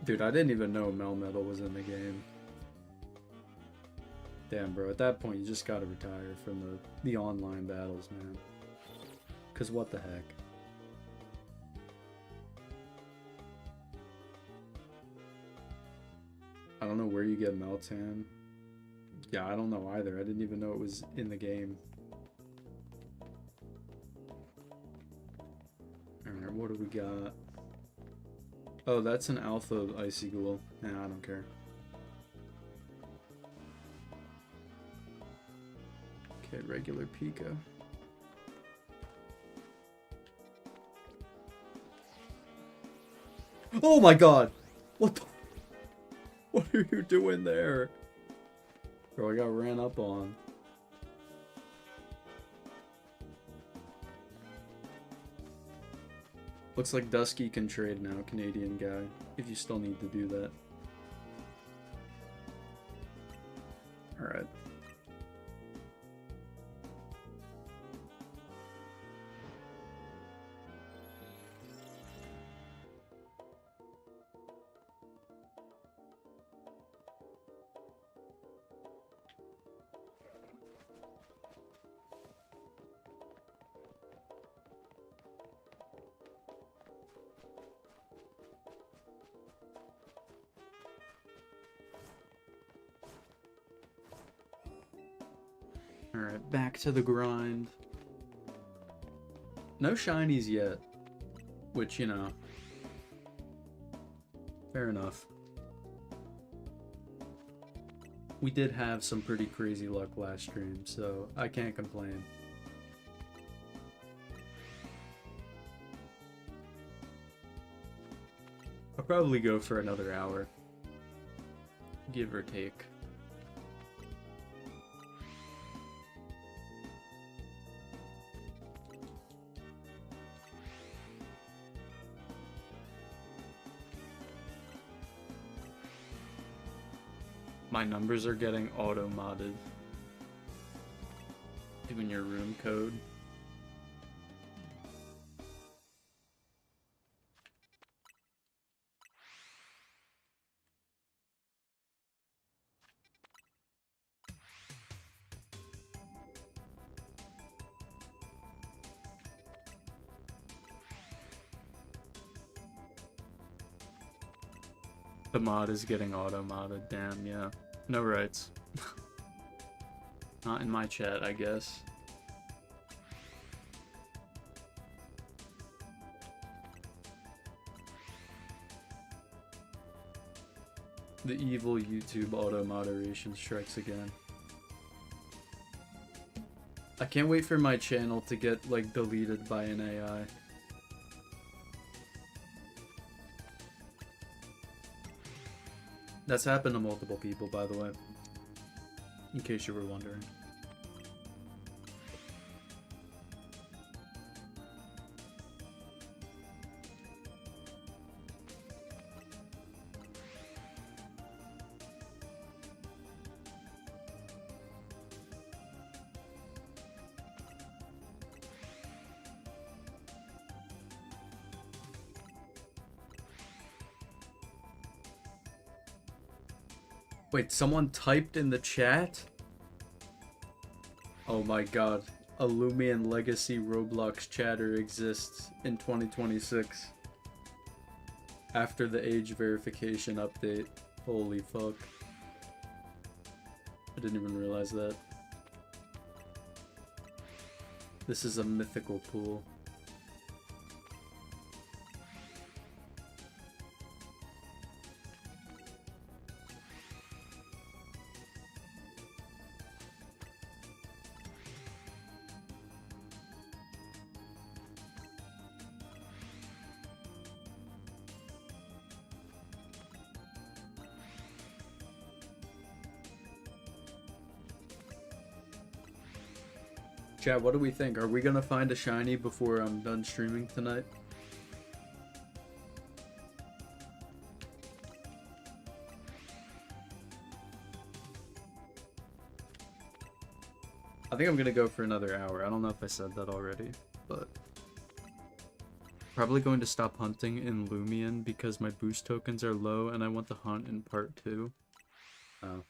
Dude, I didn't even know Melmetal was in the game. Damn, bro, at that point you just gotta retire from the online battles, man. Cause what the heck? I don't know where you get Meltan. Yeah, I don't know either. I didn't even know it was in the game. Alright, what do we got? Oh, that's an Alpha Icy Ghoul. Nah, I don't care. Okay, regular Pika. Oh my god! What the... What are you doing there? Bro, I got ran up on. Looks like Dusky can trade now, Canadian guy, if you still need to do that. Alright. Alright, back to the grind. No shinies yet. Which, you know. Fair enough. We did have some pretty crazy luck last stream, so I can't complain. I'll probably go for another hour. Give or take. My numbers are getting auto-modded. Doing your room code. The mod is getting auto-modded, damn, yeah. No rights. Not in my chat, I guess. The evil YouTube auto-moderation strikes again. I can't wait for my channel to get, like, deleted by an AI. That's happened to multiple people, by the way. In case you were wondering. Wait, someone typed in the chat? Oh my god. A Lumion Legacy Roblox chatter exists in 2026. After the age verification update. Holy fuck. I didn't even realize that. This is a mythical pool. Chat, what do we think? Are we gonna find a shiny before I'm done streaming tonight? I think I'm gonna go for another hour. I don't know if I said that already, but probably going to stop hunting in Lumion because my boost tokens are low and I want to hunt in part 2. Oh.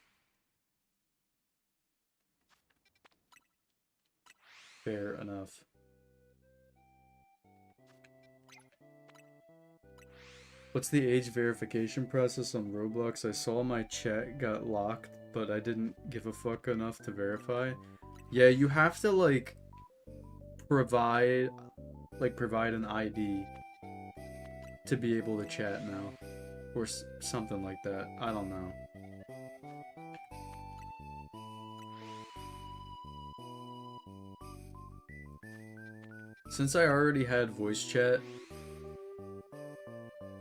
Fair enough. What's the age verification process on Roblox? I saw my chat got locked, but I didn't give a fuck enough to verify. Yeah, you have to like provide an ID to be able to chat now, or something like that. I don't know. Since I already had voice chat,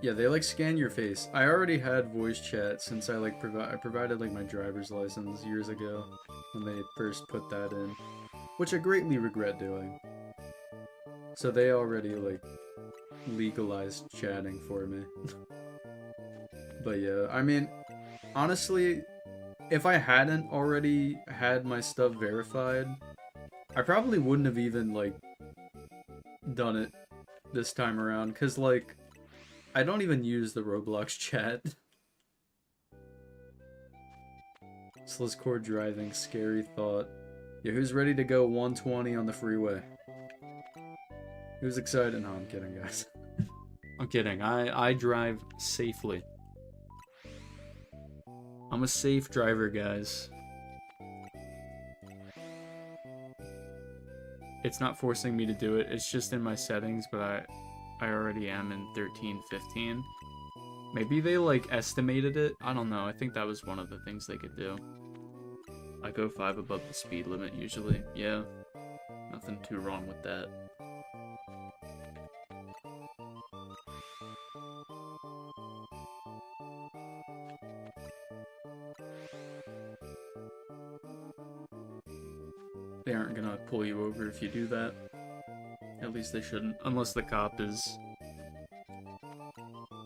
yeah, they like scan your face. I already had voice chat since I like I provided like my driver's license years ago when they first put that in, which I greatly regret doing. So they already like legalized chatting for me. But yeah, I mean, honestly, if I hadn't already had my stuff verified, I probably wouldn't have even like done it this time around, because like I don't even use the Roblox chat. Slizzcore driving, scary thought. Yeah, who's ready to go 120 on the freeway? Who's excited? No, I'm kidding, guys. I'm kidding. I drive safely. I'm a safe driver, guys. It's not forcing me to do it. It's just in my settings, but I already am in 13, 15. Maybe they like estimated it. I don't know. I think that was one of the things they could do. I go 5 above the speed limit usually. Yeah. Nothing too wrong with that. They aren't gonna pull you over if you do that. At least they shouldn't. Unless the cop is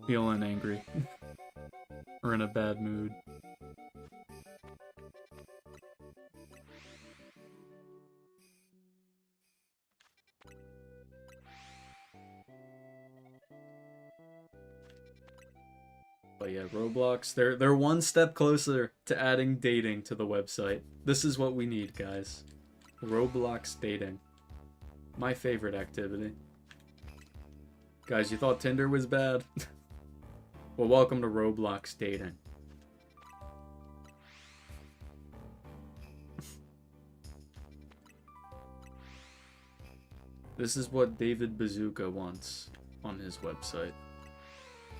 feeling angry. Or in a bad mood. But yeah, Roblox, they're one step closer to adding dating to the website. This is what we need, guys. Roblox dating. My favorite activity. Guys, you thought Tinder was bad? Well, welcome to Roblox dating. This is what David Bazooka wants on his website.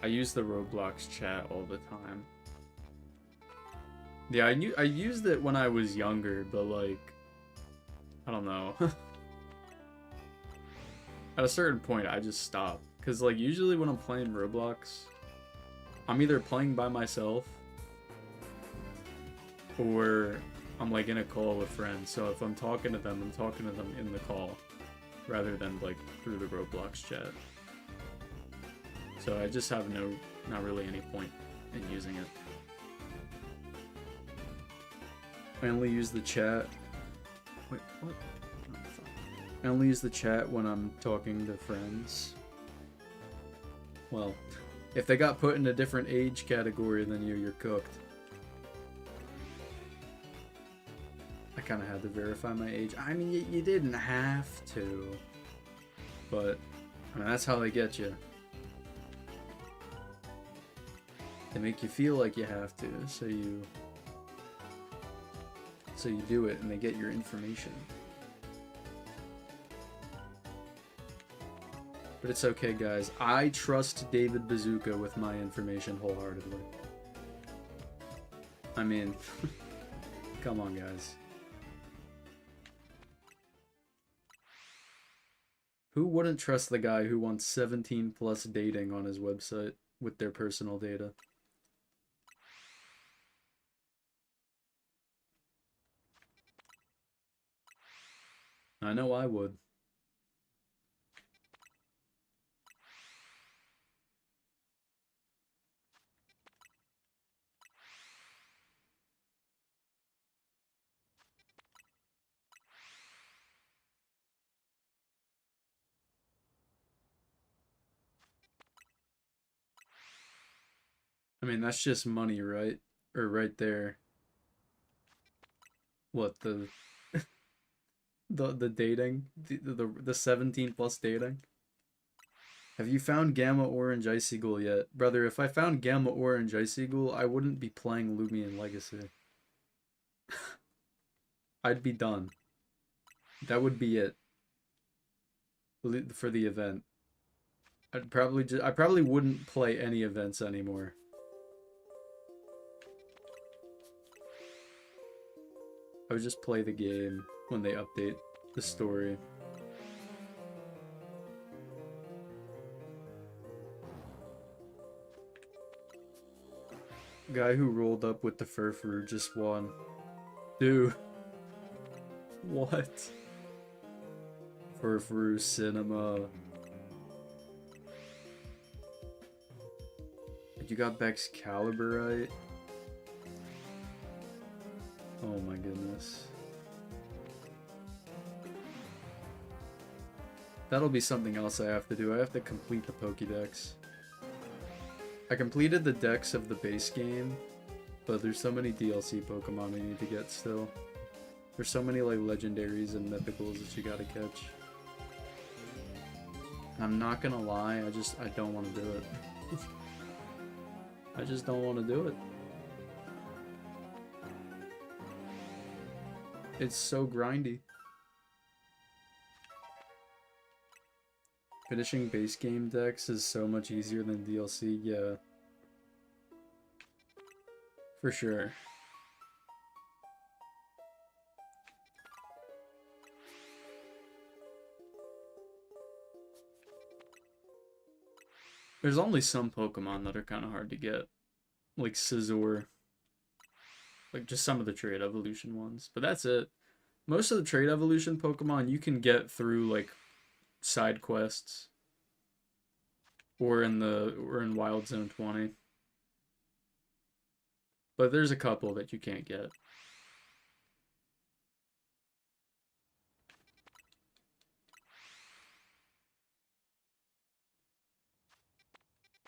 I use the Roblox chat all the time. Yeah, I used it when I was younger, but like, I don't know. At a certain point, I just stopped. Because like, usually when I'm playing Roblox, I'm either playing by myself or I'm like in a call with friends. So if I'm talking to them, I'm talking to them in the call rather than like through the Roblox chat. So I just have not really any point in using it. I only use the chat. Wait, what? Oh, fuck. I only use the chat when I'm talking to friends. Well, if they got put in a different age category than you, you're cooked. kind of had to verify my age. I mean, you didn't have to, but I mean, that's how they get you. They make you feel like you have to, so you do it, and they get your information. But it's okay, guys. I trust David Bazooka with my information wholeheartedly. I mean, come on, guys. Who wouldn't trust the guy who wants 17 plus dating on his website with their personal data? I know I would. I mean, that's just money, right? Or right there. What, the the dating? The 17 plus dating? Have you found Gamma Orange Icicle yet? Brother, if I found Gamma Orange Icicle, I wouldn't be playing Lumion Legacy. I'd be done. That would be it. For the event. I probably wouldn't play any events anymore. I would just play the game when they update the story. Guy who rolled up with the Furfru just won. Dude. What? Furfru Cinema. You got Beck's Caliber right? Oh my goodness. That'll be something else I have to do. I have to complete the Pokédex. I completed the decks of the base game, but there's so many DLC Pokemon I need to get still. There's so many like legendaries and mythicals that you gotta catch. I'm not gonna lie, I don't want to do it. I just don't want to do it. It's so grindy. Finishing base game decks is so much easier than DLC, yeah. For sure. There's only some Pokemon that are kind of hard to get. Like Scizor. Like just some of the trade evolution ones. But that's it. Most of the trade evolution Pokemon you can get through like side quests. Or in Wild Zone 20. But there's a couple that you can't get.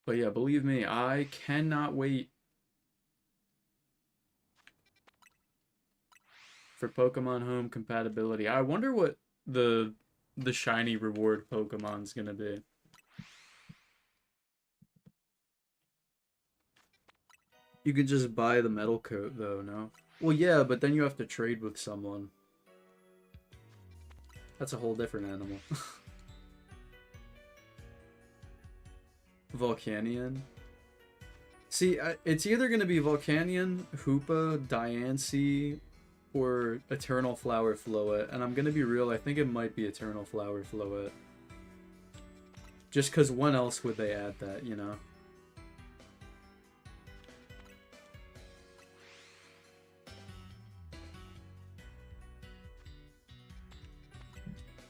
But yeah, believe me, I cannot wait for Pokemon Home compatibility. I wonder what the shiny reward Pokemon's gonna be. You could just buy the metal coat though, no? Well, yeah, but then you have to trade with someone. That's a whole different animal. Volcanion. See, it's either going to be Volcanion, Hoopa, Diancie, or Eternal Flower Floette. And I'm going to be real, I think it might be Eternal Flower Floette. Just because when else would they add that, you know?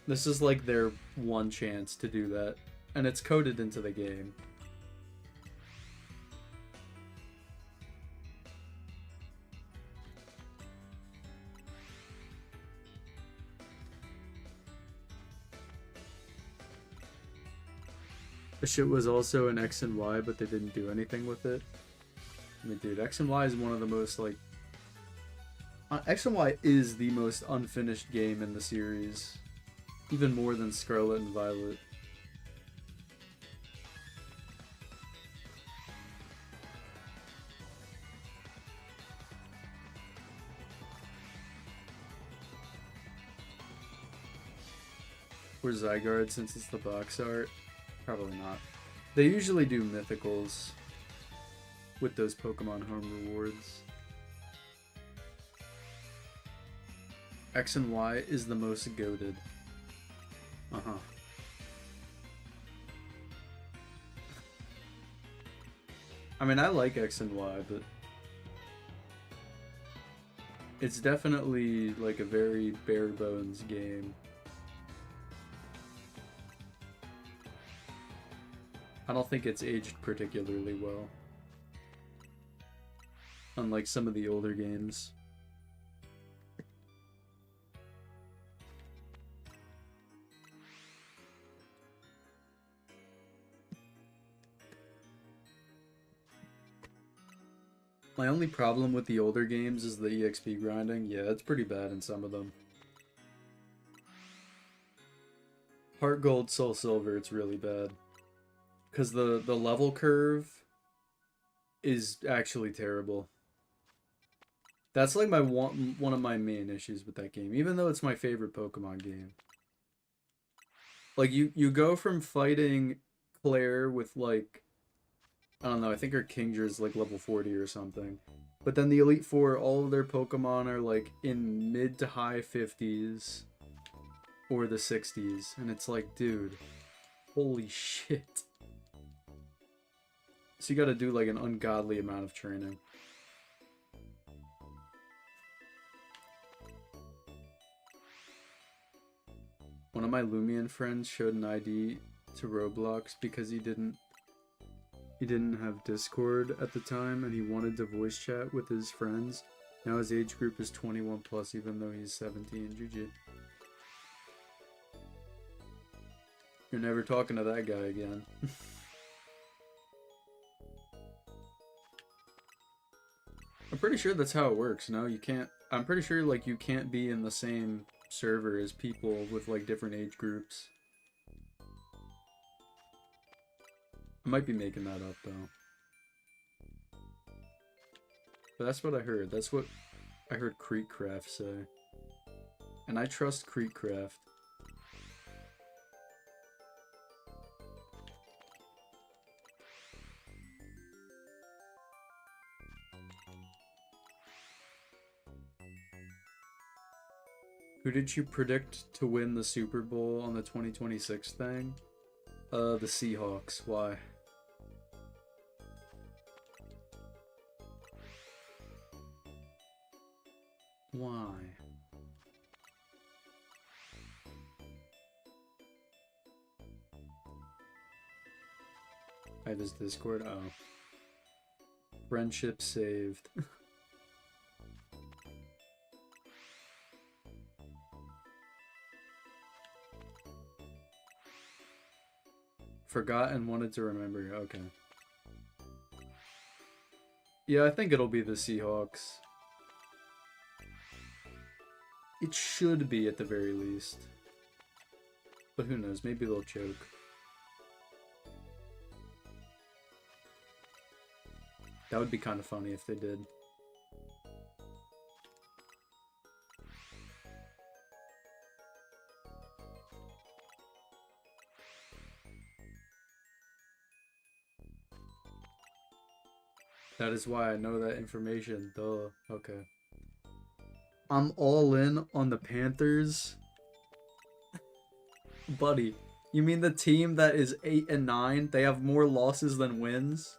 This is like their one chance to do that. And it's coded into the game. The shit was also in X and Y, but they didn't do anything with it. I mean, dude, X and Y is one of the most, like, X and Y is the most unfinished game in the series. Even more than Scarlet and Violet. Or Zygarde, since it's the box art? Probably not. They usually do mythicals with those Pokemon home rewards. X and Y is the most goated. Uh-huh. I mean, I like X and Y, but it's definitely like a very bare bones game. I don't think it's aged particularly well. Unlike some of the older games. My only problem with the older games is the EXP grinding. Yeah, it's pretty bad in some of them. Heart Gold, Soul Silver, it's really bad. Because the level curve is actually terrible. That's like my one of my main issues with that game, even though it's my favorite Pokemon game. Like, you go from fighting Claire with, like, I don't know, I think her Kingdra is like level 40 or something. But then the Elite Four, all of their Pokemon are like in mid to high 50s or the 60s. And it's like, dude, holy shit. So you gotta do like an ungodly amount of training. One of my Lumion friends showed an ID to Roblox because he didn't have Discord at the time and he wanted to voice chat with his friends. Now his age group is 21 plus even though he's 17. GG. You're never talking to that guy again. I'm pretty sure that's how it works, no? You can't... I'm pretty sure, like, you can't be in the same server as people with, like, different age groups. I might be making that up, though. But that's what I heard. That's what I heard Creekcraft say. And I trust Creekcraft. Who did you predict to win the Super Bowl on the 2026 thing? The Seahawks. Why? Why? I have his Discord. Oh. Friendship saved. Forgot and wanted to remember. Okay. Yeah, I think it'll be the Seahawks. It should be at the very least. But who knows? Maybe they'll choke. That would be kind of funny if they did. That is why I know that information. Duh. Okay. I'm all in on the Panthers. Buddy, you mean the team that is 8-9? They have more losses than wins?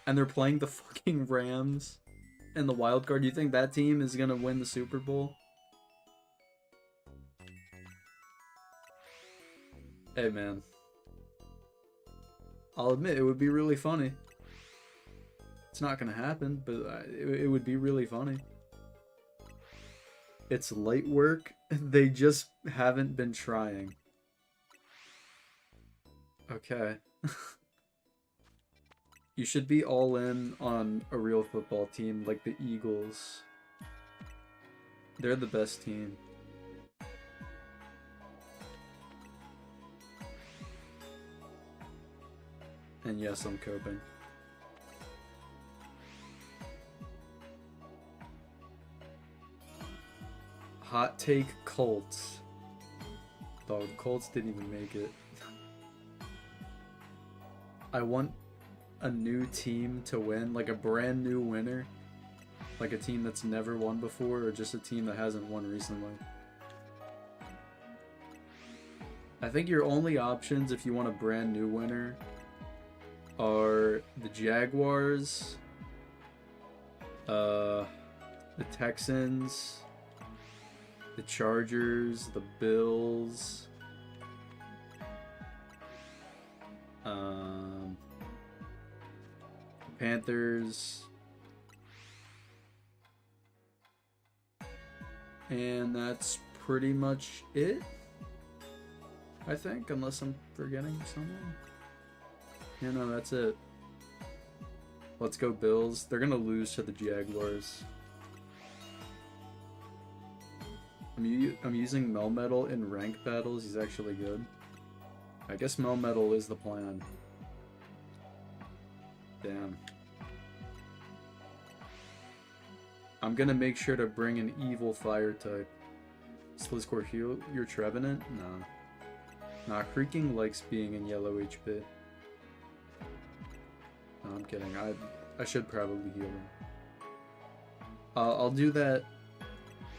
And they're playing the fucking Rams in the wild card. You think that team is gonna win the Super Bowl? Hey, man. I'll admit, it would be really funny. It's not gonna happen, but it would be really funny. It's light work. They just haven't been trying. Okay. You should be all in on a real football team like the Eagles. They're the best team. And yes, I'm coping. Hot take Colts. Dog, the Colts didn't even make it. I want a new team to win, like a brand new winner. Like a team that's never won before, or just a team that hasn't won recently. I think your only options if you want a brand new winner are the Jaguars, the Texans, the Chargers, the Bills, the Panthers, and that's pretty much it, I think, unless I'm forgetting someone. Yeah, no, that's it. Let's go Bills. They're gonna lose to the Jaguars. I'm using Melmetal in rank battles. He's actually good. I guess Melmetal is the plan. Damn. I'm gonna make sure to bring an evil fire type. Slizzcore heal your Trevenant? Nah. Nah, Creaking likes being in yellow HP. No, I'm kidding. I should probably heal him. I'll do that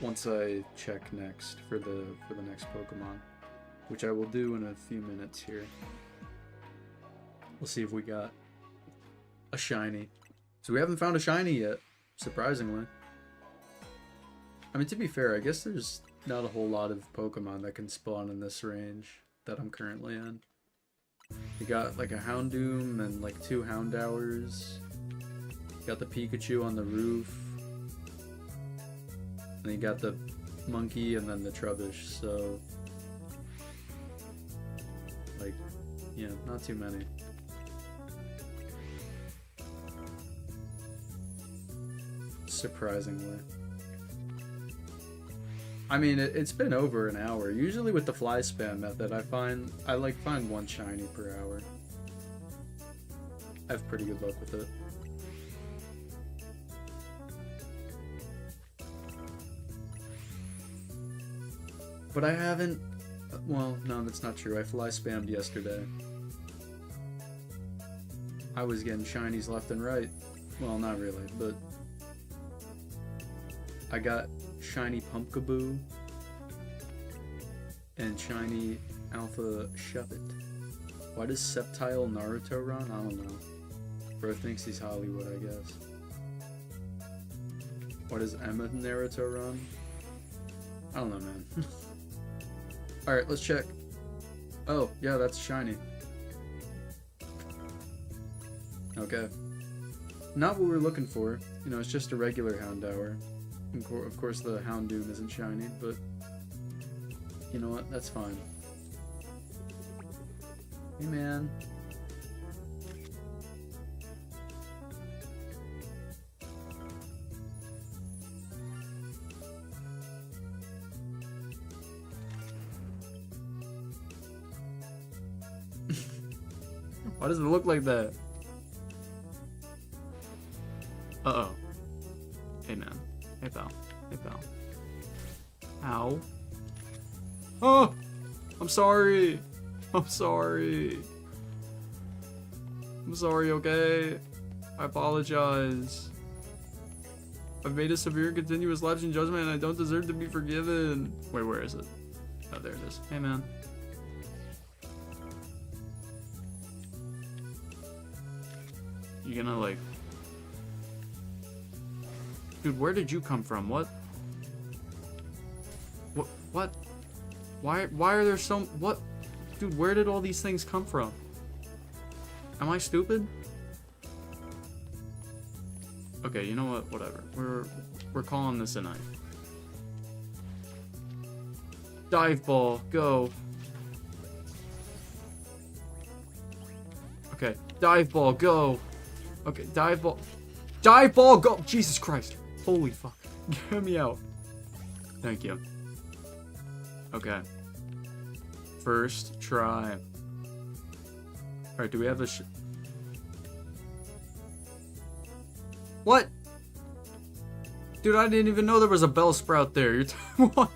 once I check next for the next Pokemon, which I will do in a few minutes here. We'll see if we got a shiny. So we haven't found a shiny yet, surprisingly. I mean, to be fair, I guess there's not a whole lot of Pokemon that can spawn in this range that I'm currently in. You got like a Houndoom and like 2 Houndours. You got the Pikachu on the roof. And you got the monkey and then the Trubbish, so like, yeah, not too many. Surprisingly. I mean, it's been over an hour. Usually with the fly spam method, I find 1 shiny per hour. I have pretty good luck with it. But I haven't... Well, no, that's not true. I fly spammed yesterday. I was getting shinies left and right. Well, not really, but... I got shiny Pumpkaboo and shiny Alpha Shuppet. Why does Sceptile Naruto run? I don't know. Bro thinks he's Hollywood, I guess. Why does Emma Naruto run? I don't know, man. Alright, let's check. Oh, yeah, that's shiny. Okay. Not what we're looking for. You know, it's just a regular Houndour. Of course, the Houndoom isn't shiny, but you know what? That's fine. Hey, man. Why does it look like that? Uh-oh. Hey, man. Hey, pal. Hey, pal. Ow. Oh! I'm sorry! I'm sorry. I'm sorry, okay? I apologize. I've made a severe and continuous lapse in judgment and I don't deserve to be forgiven. Wait, where is it? Oh, there it is. Hey, man. You gonna, like... Dude, where did you come from? What? What? Why are there so... What? Dude, where did all these things come from? Am I stupid? Okay, you know what? Whatever. We're calling this a night. Dive ball, go. Okay, dive ball, go. Okay, dive ball. Dive ball, go! Jesus Christ. Holy fuck. Get me out. Thank you. Okay. First try. Alright, do we have a What? Dude, I didn't even know there was a Bellsprout there. You're what?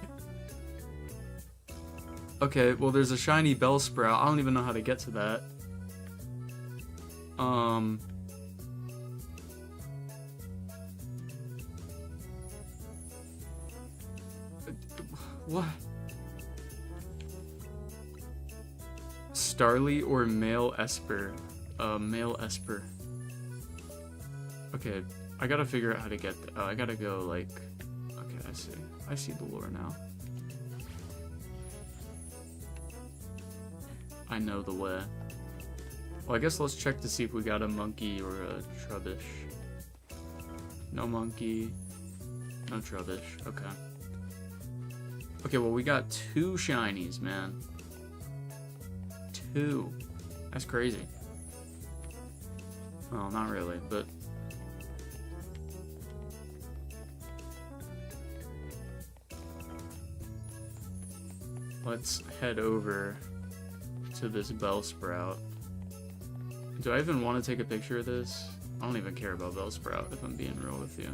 Okay, well there's a shiny Bellsprout. I don't even know how to get to that. What? Starly or male Esper? Male Esper. Okay, I gotta figure out how to get I gotta go, like... Okay, I see. I see the lore now. I know the way. Well, I guess let's check to see if we got a monkey or a Trubbish. No monkey. No Trubbish. Okay. Okay, well, we got 2 shinies, man. 2. That's crazy. Well, not really, but... Let's head over to this Bellsprout. Do I even want to take a picture of this? I don't even care about Bellsprout, if I'm being real with you.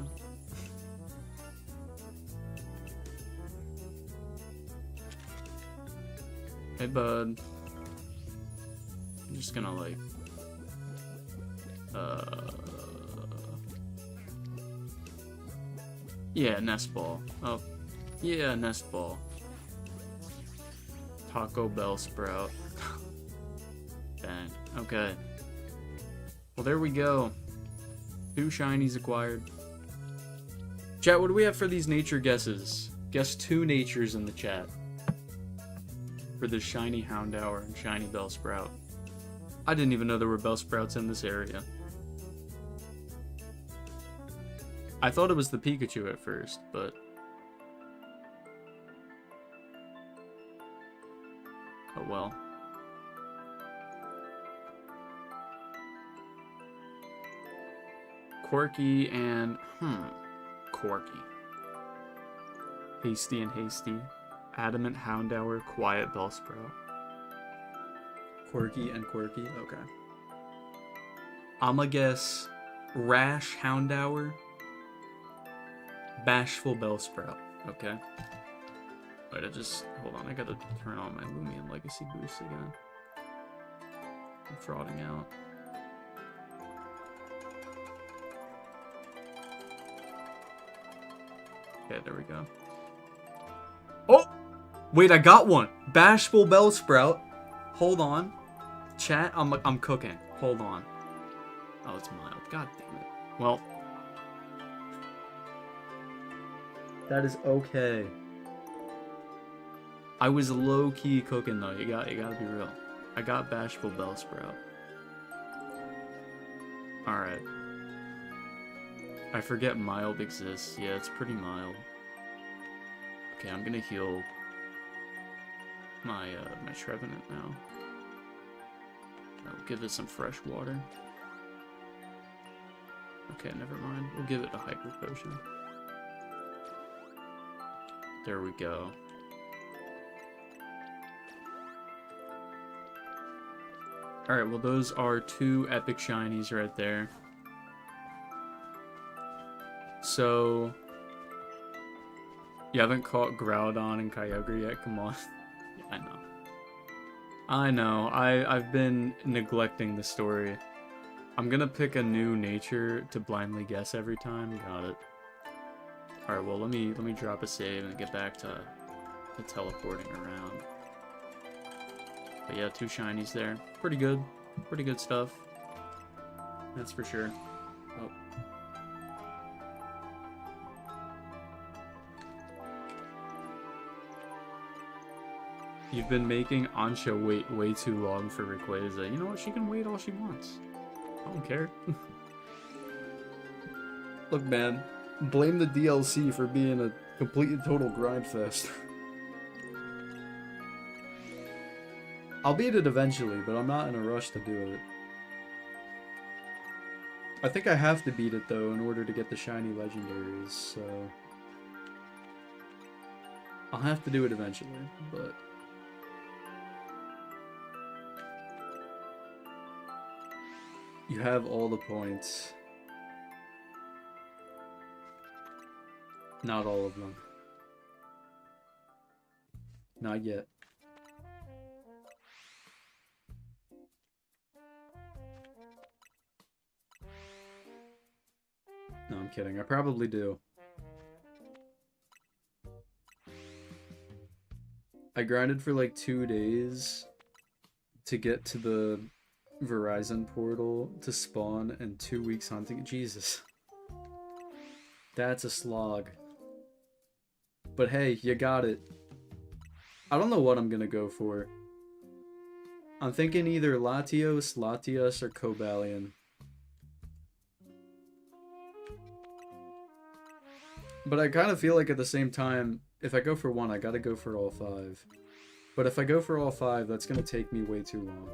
Hey, bud. I'm just gonna, like... Yeah, nest ball. Oh, yeah, nest ball. Taco Bell Sprout. Dang. Okay. Well, there we go. 2 shinies acquired. Chat, what do we have for these nature guesses? Guess 2 natures in the chat. For the shiny Houndour and shiny Bellsprout. I didn't even know there were Bellsprouts in this area. I thought it was the Pikachu at first, but... Oh well. Quirky and... Quirky. Hasty and Hasty. Adamant Houndour, Quiet Bellsprout. Quirky and Quirky, okay. I'ma guess Rash Houndour, Bashful Bellsprout, okay. Wait, hold on, I gotta turn on my Lumion Legacy boost again. I'm frauding out. Okay, there we go. Oh! Wait, I got one! Bashful Bellsprout. Hold on. Chat, I'm cooking. Hold on. Oh, it's mild. God damn it. Well. That is okay. I was low-key cooking though. You gotta be real. I got Bashful Bellsprout. Alright. I forget mild exists. Yeah, it's pretty mild. Okay, I'm gonna heal my my Trevenant now. I'll give it some fresh water. Okay, never mind. We'll give it a Hyper Potion. There we go. Alright, well those are 2 epic shinies right there. So... You haven't caught Groudon and Kyogre yet? Come on. Yeah, I know. I know. I've been neglecting the story. I'm gonna pick a new nature to blindly guess every time. Got it. Alright, well let me drop a save and get back to teleporting around. But yeah, 2 shinies there. Pretty good. Pretty good stuff. That's for sure. Oh. You've been making Ansha wait way too long for Rayquaza. You know what? She can wait all she wants. I don't care. Look, man. Blame the DLC for being a complete and total grind fest. I'll beat it eventually, but I'm not in a rush to do it. I think I have to beat it, though, in order to get the shiny legendaries, so... I'll have to do it eventually, but... You have all the points. Not all of them. Not yet. No, I'm kidding. I probably do. I grinded for like 2 days to get to the Verizon portal to spawn and 2 weeks hunting. Jesus. That's a slog. But hey, you got it. I don't know what I'm gonna go for. I'm thinking either Latios, Latias, or Cobalion. But I kind of feel like at the same time, if I go for one, I gotta go for all 5. But if I go for all 5, that's gonna take me way too long.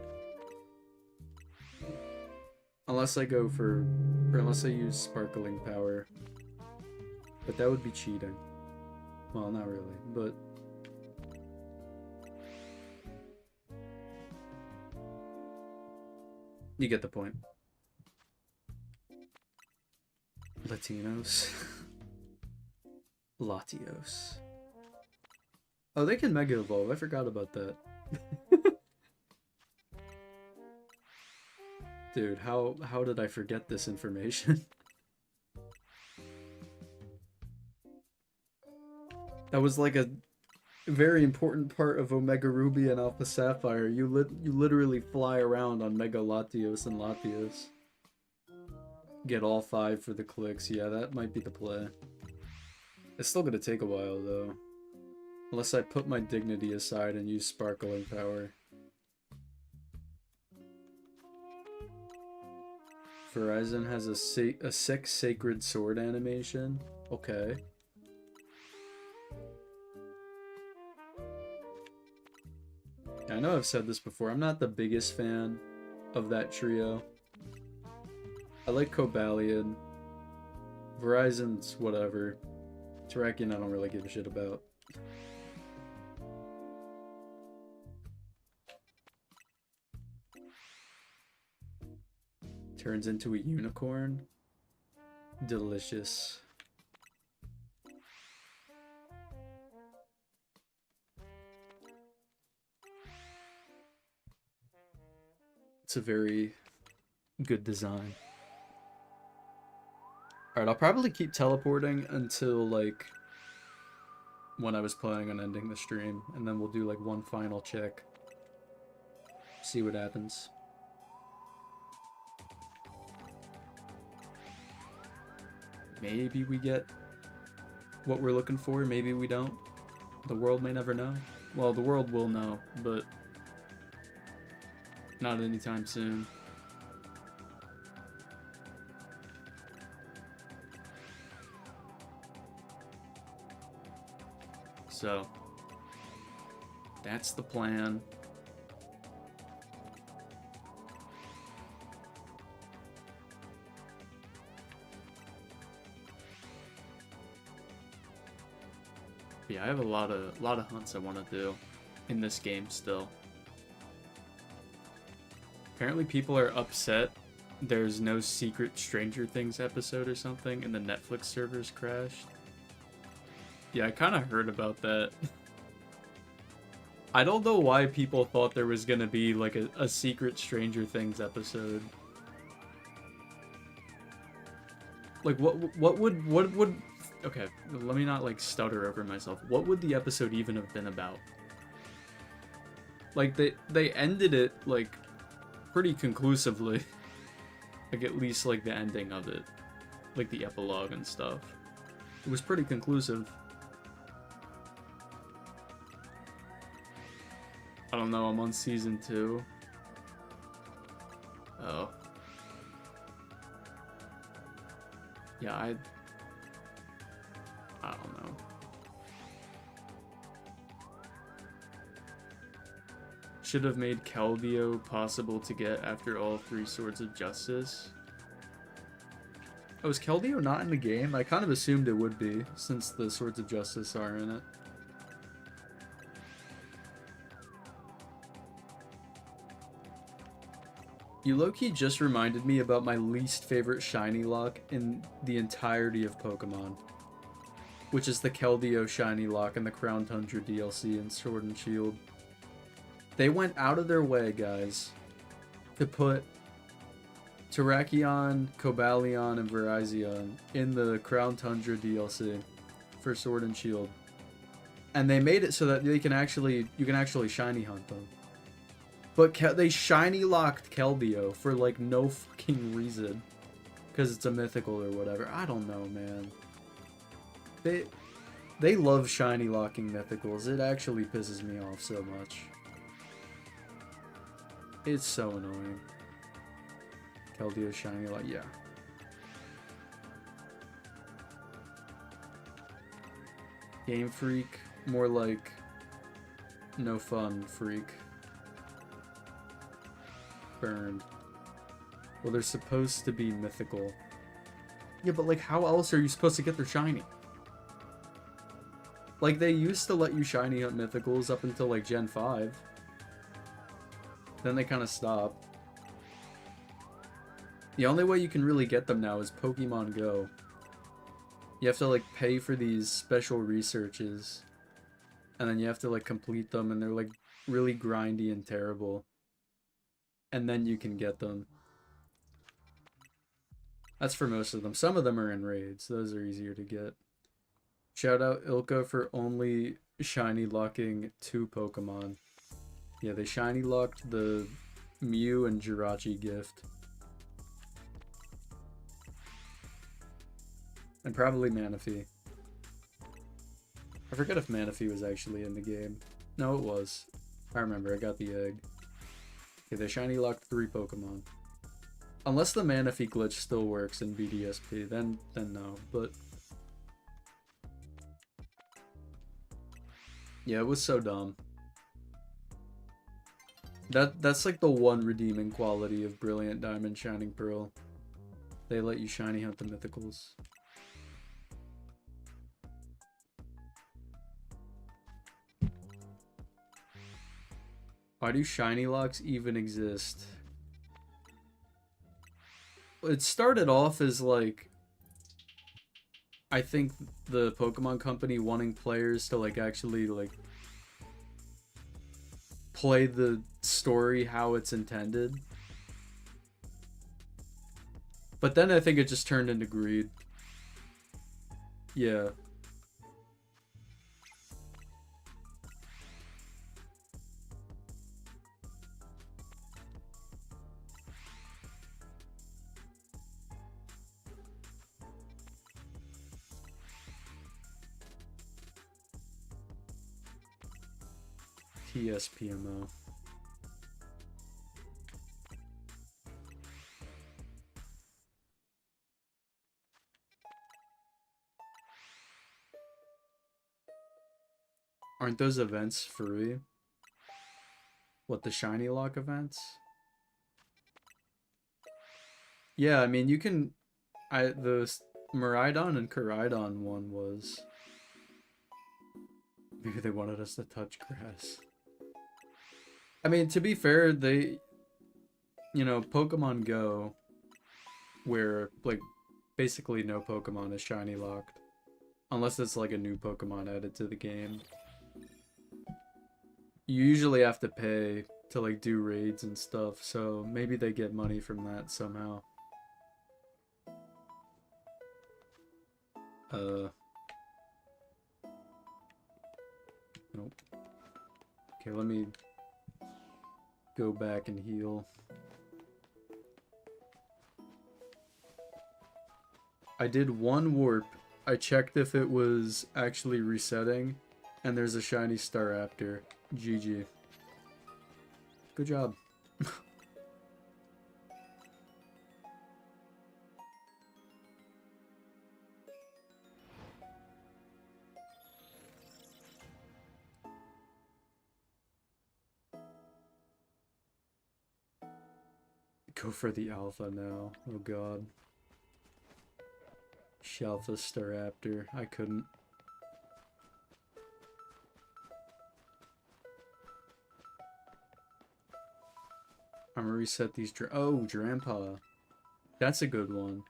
Unless I go for... or unless I use Sparkling Power. But that would be cheating. Well, not really, but... You get the point. Latinos. Latios. Oh, they can Mega Evolve. I forgot about that. Dude, how did I forget this information? That was like a very important part of Omega Ruby and Alpha Sapphire. You literally fly around on Mega Latios and Latios. Get all 5 for the clicks. Yeah, that might be the play. It's still gonna take a while, though. Unless I put my dignity aside and use Sparkling Power. Verizon has a sick Sacred Sword animation. Okay. I know I've said this before, I'm not the biggest fan of that trio. I like Cobalion. Verizon's whatever. Terrakion I don't really give a shit about. Turns into a unicorn. Delicious. It's a very good design. Alright, I'll probably keep teleporting until, like, when I was planning on ending the stream. And then we'll do, like, one final check. See what happens. Maybe we get what we're looking for, maybe we don't. The world may never know. Well, the world will know, but not anytime soon. So, that's the plan. Yeah, I have a lot of hunts I want to do in this game still. Apparently people are upset there's no secret Stranger Things episode or something and the Netflix servers crashed. Yeah, I kind of heard about that. I don't know why people thought there was gonna be like a secret Stranger Things episode. Like what would okay, let me not like stutter over myself. What would the episode even have been about? Like they ended it like pretty conclusively. Like at least like the ending of it. Like the epilogue and stuff. It was pretty conclusive. I don't know, I'm on season 2. Oh. Yeah, I don't know. Should have made Keldeo possible to get after all 3 Swords of Justice. Oh, is Keldeo not in the game? I kind of assumed it would be, since the Swords of Justice are in it. You low-key just reminded me about my least favorite shiny lock in the entirety of Pokemon, which is the Keldeo shiny lock in the Crown Tundra DLC in Sword and Shield. They went out of their way, guys, to put Terrakion, Cobalion, and Virizion in the Crown Tundra DLC for Sword and Shield. And they made it so that you can actually shiny hunt them. But they shiny locked Keldeo for like no fucking reason. Because it's a mythical or whatever. I don't know, man. They love shiny locking mythicals. It actually pisses me off so much. It's so annoying. Keldeo shiny lock, yeah. Game Freak, more like no fun freak. Burned. Well, they're supposed to be mythical. Yeah, but like, how else are you supposed to get their shiny? Like, they used to let you shiny hunt mythicals up until like Gen 5. Then they kind of stopped. The only way you can really get them now is Pokemon Go. You have to like pay for these special researches. And then you have to like complete them, and they're like really grindy and terrible. And then you can get them. That's for most of them. Some of them are in raids. Those are easier to get. Shout out Ilka for only shiny locking 2 Pokemon. Yeah, they shiny locked the Mew and Jirachi gift. And probably Manaphy. I forget if Manaphy was actually in the game. No, it was. I remember, I got the egg. Okay, they shiny locked 3 Pokemon. Unless the Manaphy glitch still works in BDSP, then no, but... Yeah, it was so dumb. That's like the one redeeming quality of Brilliant Diamond Shining Pearl. They let you shiny hunt the mythicals. Why do shiny locks even exist? It started off as like, I think the Pokemon Company wanting players to like actually like play the story how it's intended. But then I think it just turned into greed. Yeah. TSPMO. Aren't those events free? What, the shiny lock events? Yeah, I mean, you can... the Miraidon and Koraidon one was... Maybe they wanted us to touch grass. I mean, to be fair, they... You know, Pokemon Go, where, like, basically no Pokemon is shiny locked. Unless it's, like, a new Pokemon added to the game. You usually have to pay to, like, do raids and stuff, so maybe they get money from that somehow. Nope. Okay, let me go back and heal. I did one warp. I checked if it was actually resetting, and there's a shiny Staraptor. GG. Good job. Go for the alpha now. Oh god. Shalfa Staraptor. I couldn't. I'm gonna reset these. Oh, Grandpa. That's a good one.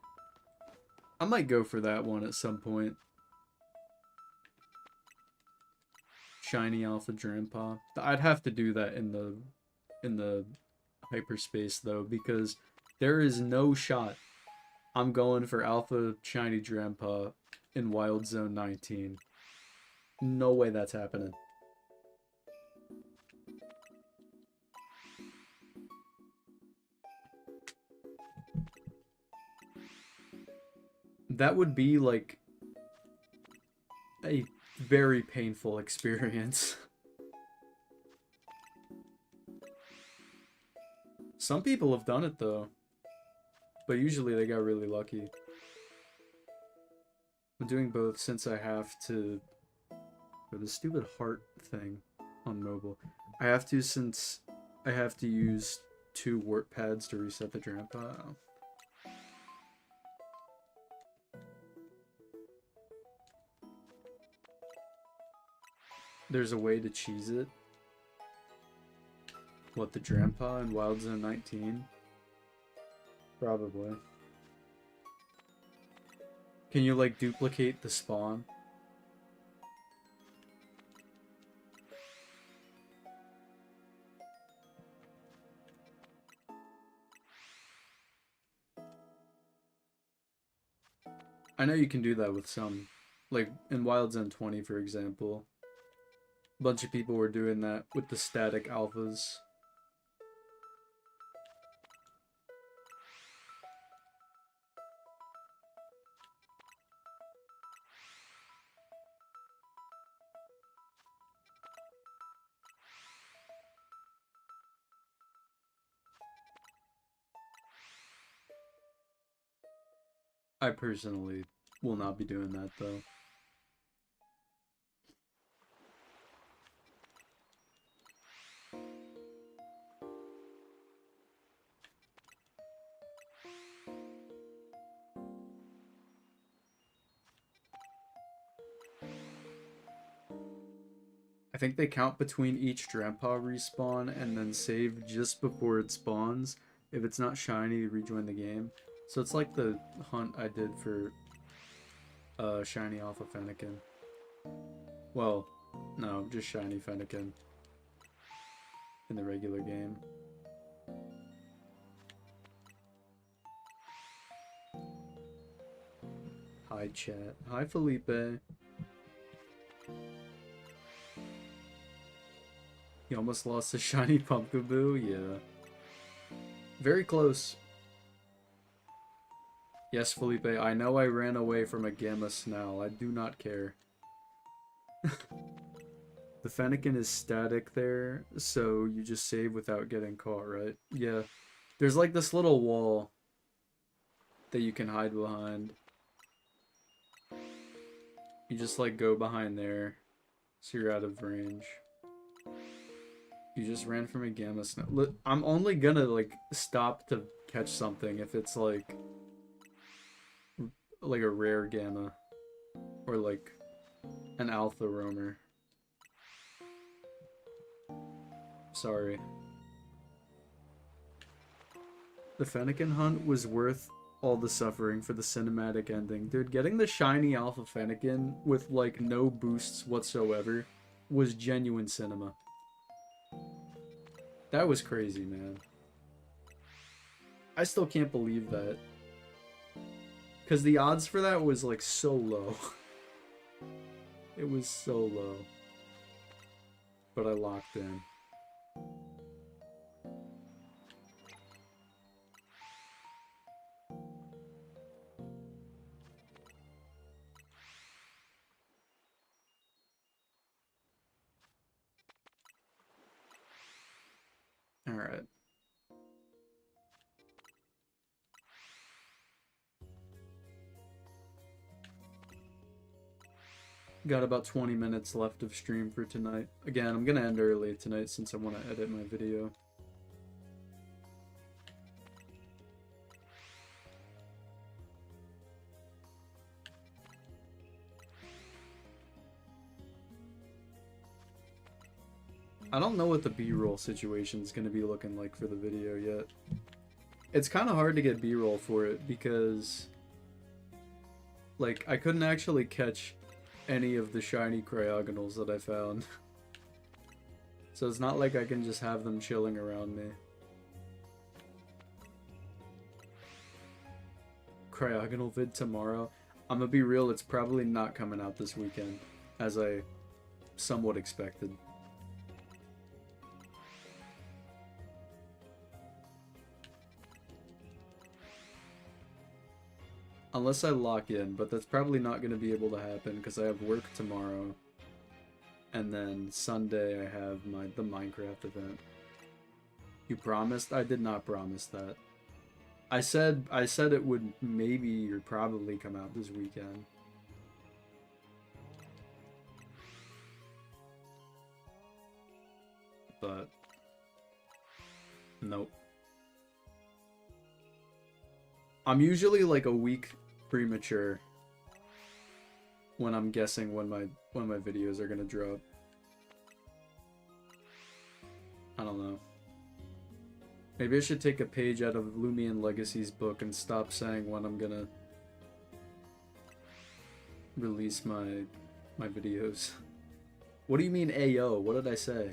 I might go for that one at some point. Shiny Alpha Grandpa. I'd have to do that in the hyperspace though, because there is no shot I'm going for Alpha Shiny Grandpa in Wild Zone 19. No way that's happening. That would be like a very painful experience. Some people have done it though, but usually they got really lucky. I'm doing both since I have to, for the stupid heart thing on mobile. I have to since I have to use 2 warp pads to reset the Grandpa. There's a way to cheese it. What, the Grandpa in Wild Zone 19? Probably. Can you, like, duplicate the spawn? I know you can do that with some. Like, in Wild Zone 20, for example. A bunch of people were doing that with the static alphas. I personally will not be doing that, though. I think they count between each Grandpa respawn and then save just before it spawns. If it's not shiny, you rejoin the game. So it's like the hunt I did for shiny Alpha Fennekin. Well, no, just shiny Fennekin in the regular game. Hi, chat. Hi, Felipe. He almost lost a shiny Pumpkaboo? Yeah. Very close. Yes, Felipe, I know I ran away from a Gamma Snarl. I do not care. The Fennekin is static there, so you just save without getting caught, right? Yeah. There's like this little wall that you can hide behind. You just like go behind there, so you're out of range. You just ran from a Gamma Snarl. Look, I'm only gonna like stop to catch something if it's like a rare Gamma or like an Alpha Roamer. Sorry. The Fennekin hunt was worth all the suffering for the cinematic ending. Dude, getting the shiny Alpha Fennekin with like no boosts whatsoever was genuine cinema. That was crazy, man. I still can't believe that. Because the odds for that was like so low. It was so low. But I locked in. Alright. Got about 20 minutes left of stream for tonight. Again, I'm gonna end early tonight since I want to edit my video. I don't know what the B-roll situation is going to be looking like for the video yet. It's kind of hard to get B-roll for it because, like, I couldn't actually catch any of the shiny cryogonals that I found. So it's not like I can just have them chilling around me. Cryogonal vid tomorrow. I'm gonna be real, it's probably not coming out this weekend, as I somewhat expected. Unless I lock in, but that's probably not going to be able to happen because I have work tomorrow. And then Sunday I have the Minecraft event. You promised? I did not promise that. I said it would maybe or probably come out this weekend. But nope. I'm usually like a week premature when I'm guessing when my videos are gonna drop. I don't know. Maybe I should take a page out of Lumion Legacy's book and stop saying when I'm gonna release my videos. What do you mean AO? What did I say?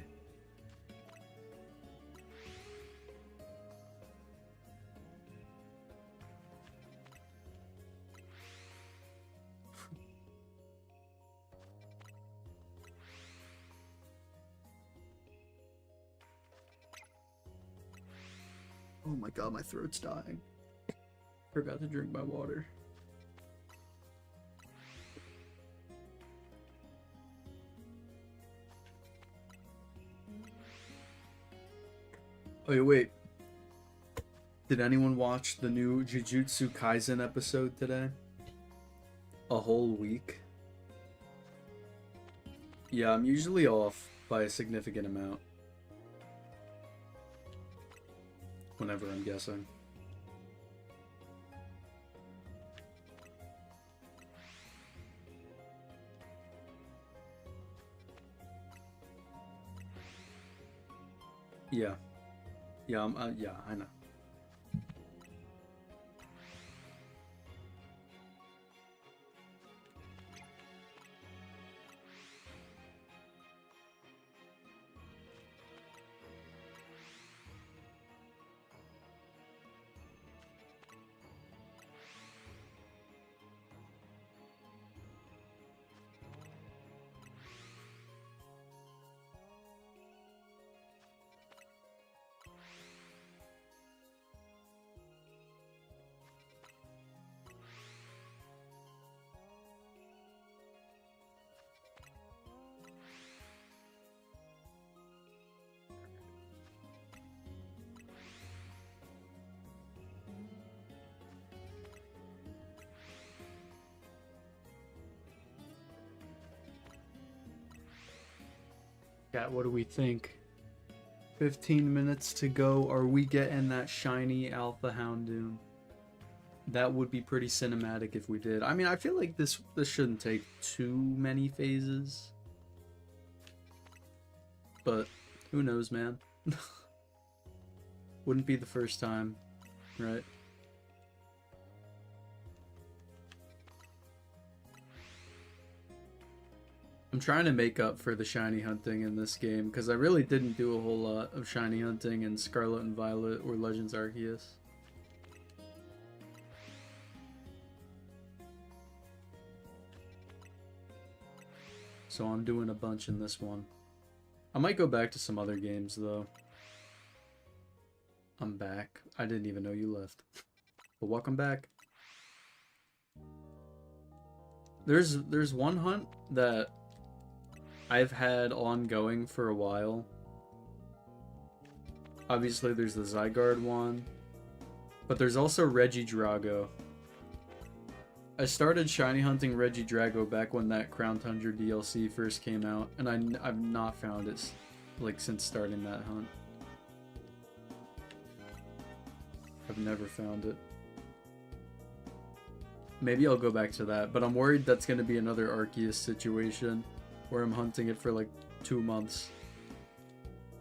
Oh my god, my throat's dying. Forgot to drink my water. Oh, wait. Did anyone watch the new Jujutsu Kaisen episode today? A whole week? Yeah, I'm usually off by a significant amount. Whenever I'm guessing. Yeah. Yeah, yeah, I know. Cat, what do we think? 15 minutes to go. Are we getting that shiny Alpha Houndoom? That would be pretty cinematic if we did. I mean, I feel like this shouldn't take too many phases. But who knows, man? Wouldn't be the first time, right? I'm trying to make up for the shiny hunting in this game, because I really didn't do a whole lot of shiny hunting in Scarlet and Violet or Legends Arceus. So I'm doing a bunch in this one. I might go back to some other games, though. I'm back. I didn't even know you left. But welcome back. There's one hunt that I've had ongoing for a while. Obviously, there's the Zygarde one, but there's also Regidrago. I started shiny hunting Regidrago back when that Crown Tundra DLC first came out, and I've not found it like since starting that hunt. I've never found it. Maybe I'll go back to that, but I'm worried that's going to be another Arceus situation where I'm hunting it for like 2 months.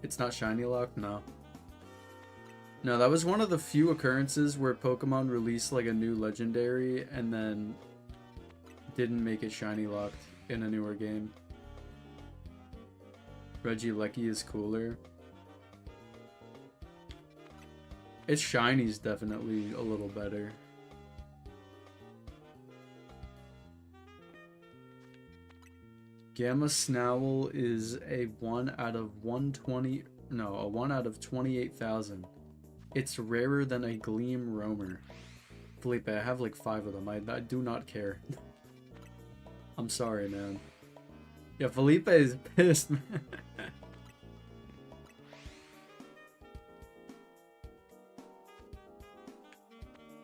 It's not shiny locked? No. No, that was one of the few occurrences where Pokemon released like a new legendary and then didn't make it shiny locked in a newer game. Regieleki is cooler. Its shiny's definitely a little better. Gamma Snowell is a 1 out of 120... No, a 1 out of 28,000. It's rarer than a Gleam Roamer. Felipe, I have like 5 of them. I do not care. I'm sorry, man. Yeah, Felipe is pissed, man.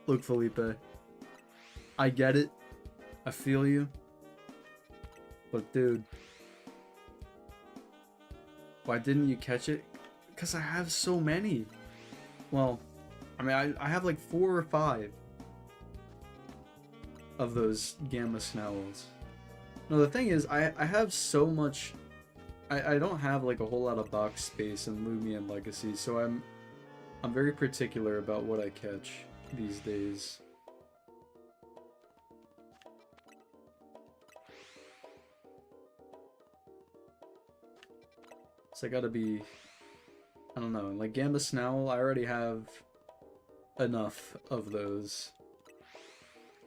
Look, Felipe. I get it. I feel you. But, dude. Why didn't you catch it? Because I have so many. Well, I mean, I have like 4 or 5 of those Gamma Snowells. No, the thing is, I have so much... I don't have like a whole lot of box space in Lumion Legacy, so I'm very particular about what I catch these days. So I gotta be... I don't know, like Gamma Snowell, I already have enough of those.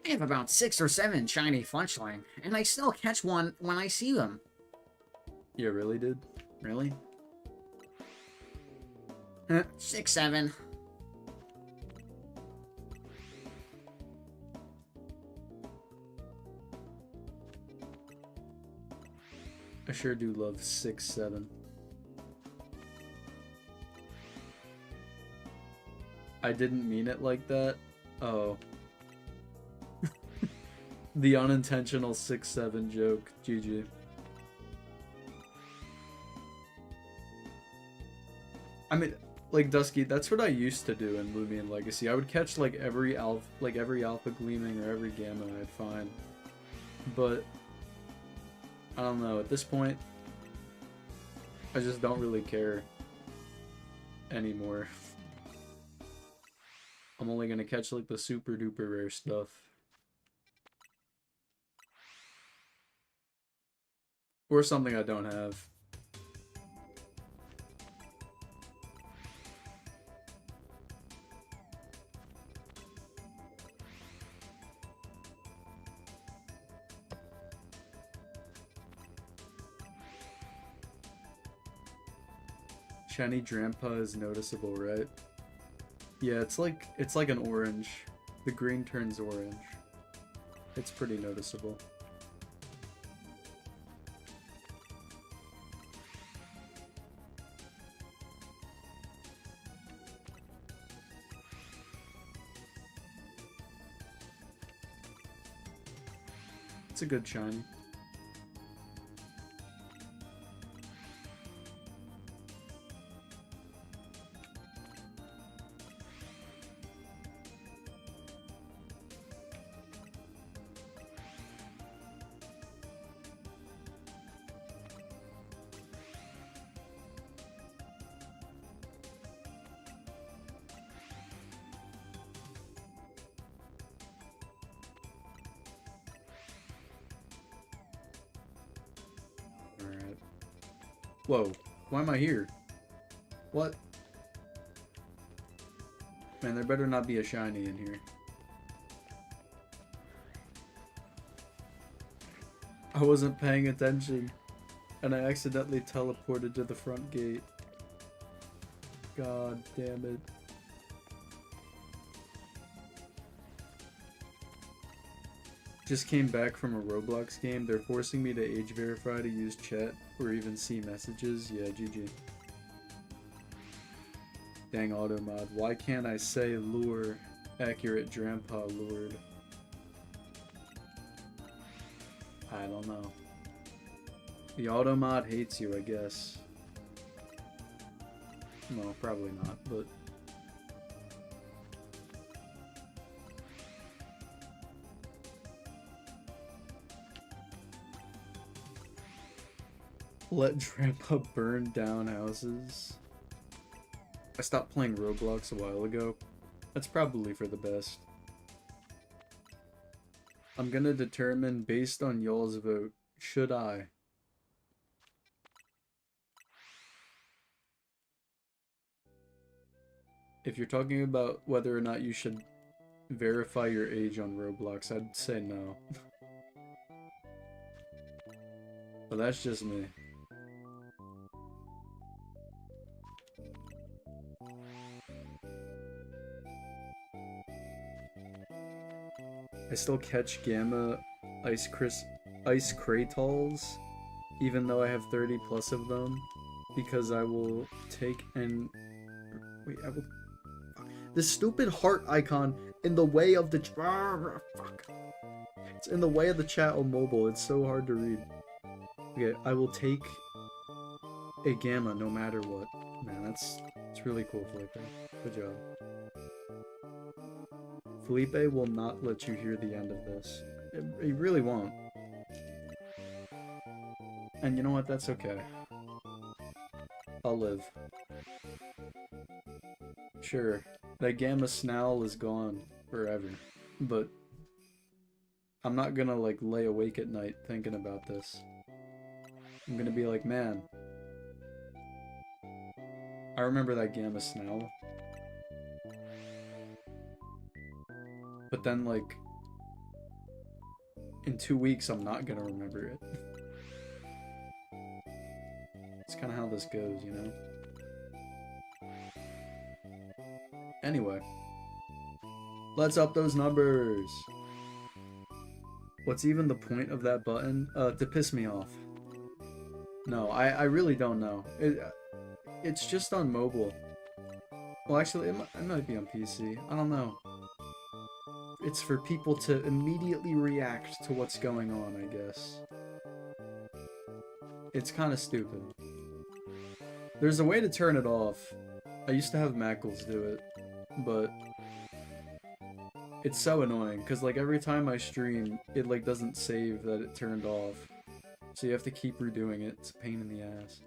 I have about 6 or 7 shiny Fletchling, and I still catch one when I see them. Yeah, really, dude? Really? 6, 7. I sure do love 6, 7. I didn't mean it like that. Oh. The unintentional 6-7 joke. GG. I mean, like Dusky, that's what I used to do in Lumion Legacy. I would catch like every alpha gleaming or every gamma I'd find. But I don't know, at this point I just don't really care anymore. I'm only gonna catch like the super duper rare stuff. Or something I don't have. Shiny Drampa is noticeable, right? Yeah, it's like an orange. The green turns orange. It's pretty noticeable. It's a good shiny. Alright. Whoa, why am I here? What? Man, there better not be a shiny in here. I wasn't paying attention, and I accidentally teleported to the front gate. God damn it. Just came back from a Roblox game. They're forcing me to age verify to use chat or even see messages. Yeah, GG. Dang auto mod. Why can't I say lure? Accurate Drampa lured. I don't know. The auto mod hates you, I guess. No, probably not, but... Let Grandpa burn down houses. I stopped playing Roblox a while ago. That's probably for the best. I'm gonna determine based on y'all's vote, should I? If you're talking about whether or not you should verify your age on Roblox, I'd say no. But that's just me. I still catch Gamma Ice Kratols, even though I have 30 plus of them, because I will take and... Wait, I will... The stupid heart icon in the way of the... fuck. It's in the way of the chat on mobile. It's so hard to read. Okay, I will take a Gamma no matter what. Man, that's really cool, Felipe. Good job. Felipe will not let you hear the end of this. He really won't. And you know what? That's okay. I'll live. Sure, that Gamma Snarl is gone forever, but I'm not gonna like lay awake at night thinking about this. I'm gonna be like, man, I remember that Gamma Snarl. But then, like, in 2 weeks, I'm not gonna remember it. It's kind of how this goes, you know? Anyway. Let's up those numbers! What's even the point of that button? To piss me off. No, I really don't know. It's just on mobile. Well, actually, it might be on PC. I don't know. It's for people to immediately react to what's going on, I guess. It's kind of stupid. There's a way to turn it off. I used to have Mackles do it, but it's so annoying because like every time I stream, it like doesn't save that it turned off. So you have to keep redoing it. It's a pain in the ass.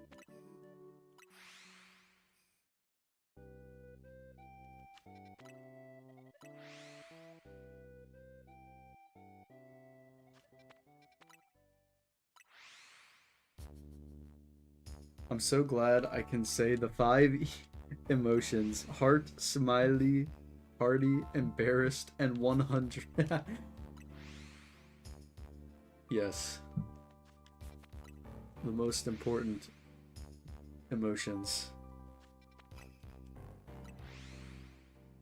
I'm so glad I can say the 5 emotions: heart, smiley, party, embarrassed, and 100. Yes. The most important emotions.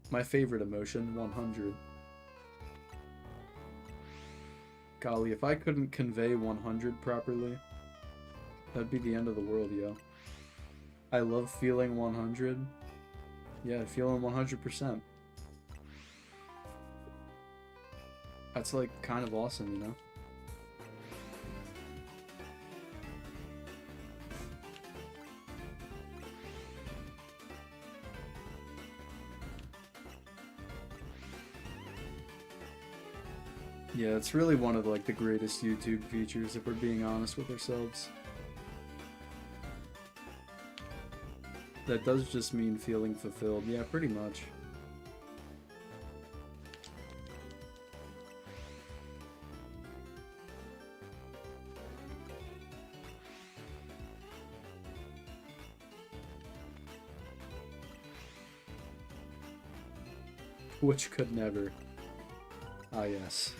My favorite emotion, 100. Golly, if I couldn't convey 100 properly, that'd be the end of the world, yo. I love feeling 100. Yeah, feeling 100%. That's like kind of awesome, you know? Yeah, it's really one of like the greatest YouTube features if we're being honest with ourselves. That does just mean feeling fulfilled. Yeah, pretty much. Which could never. Ah, yes.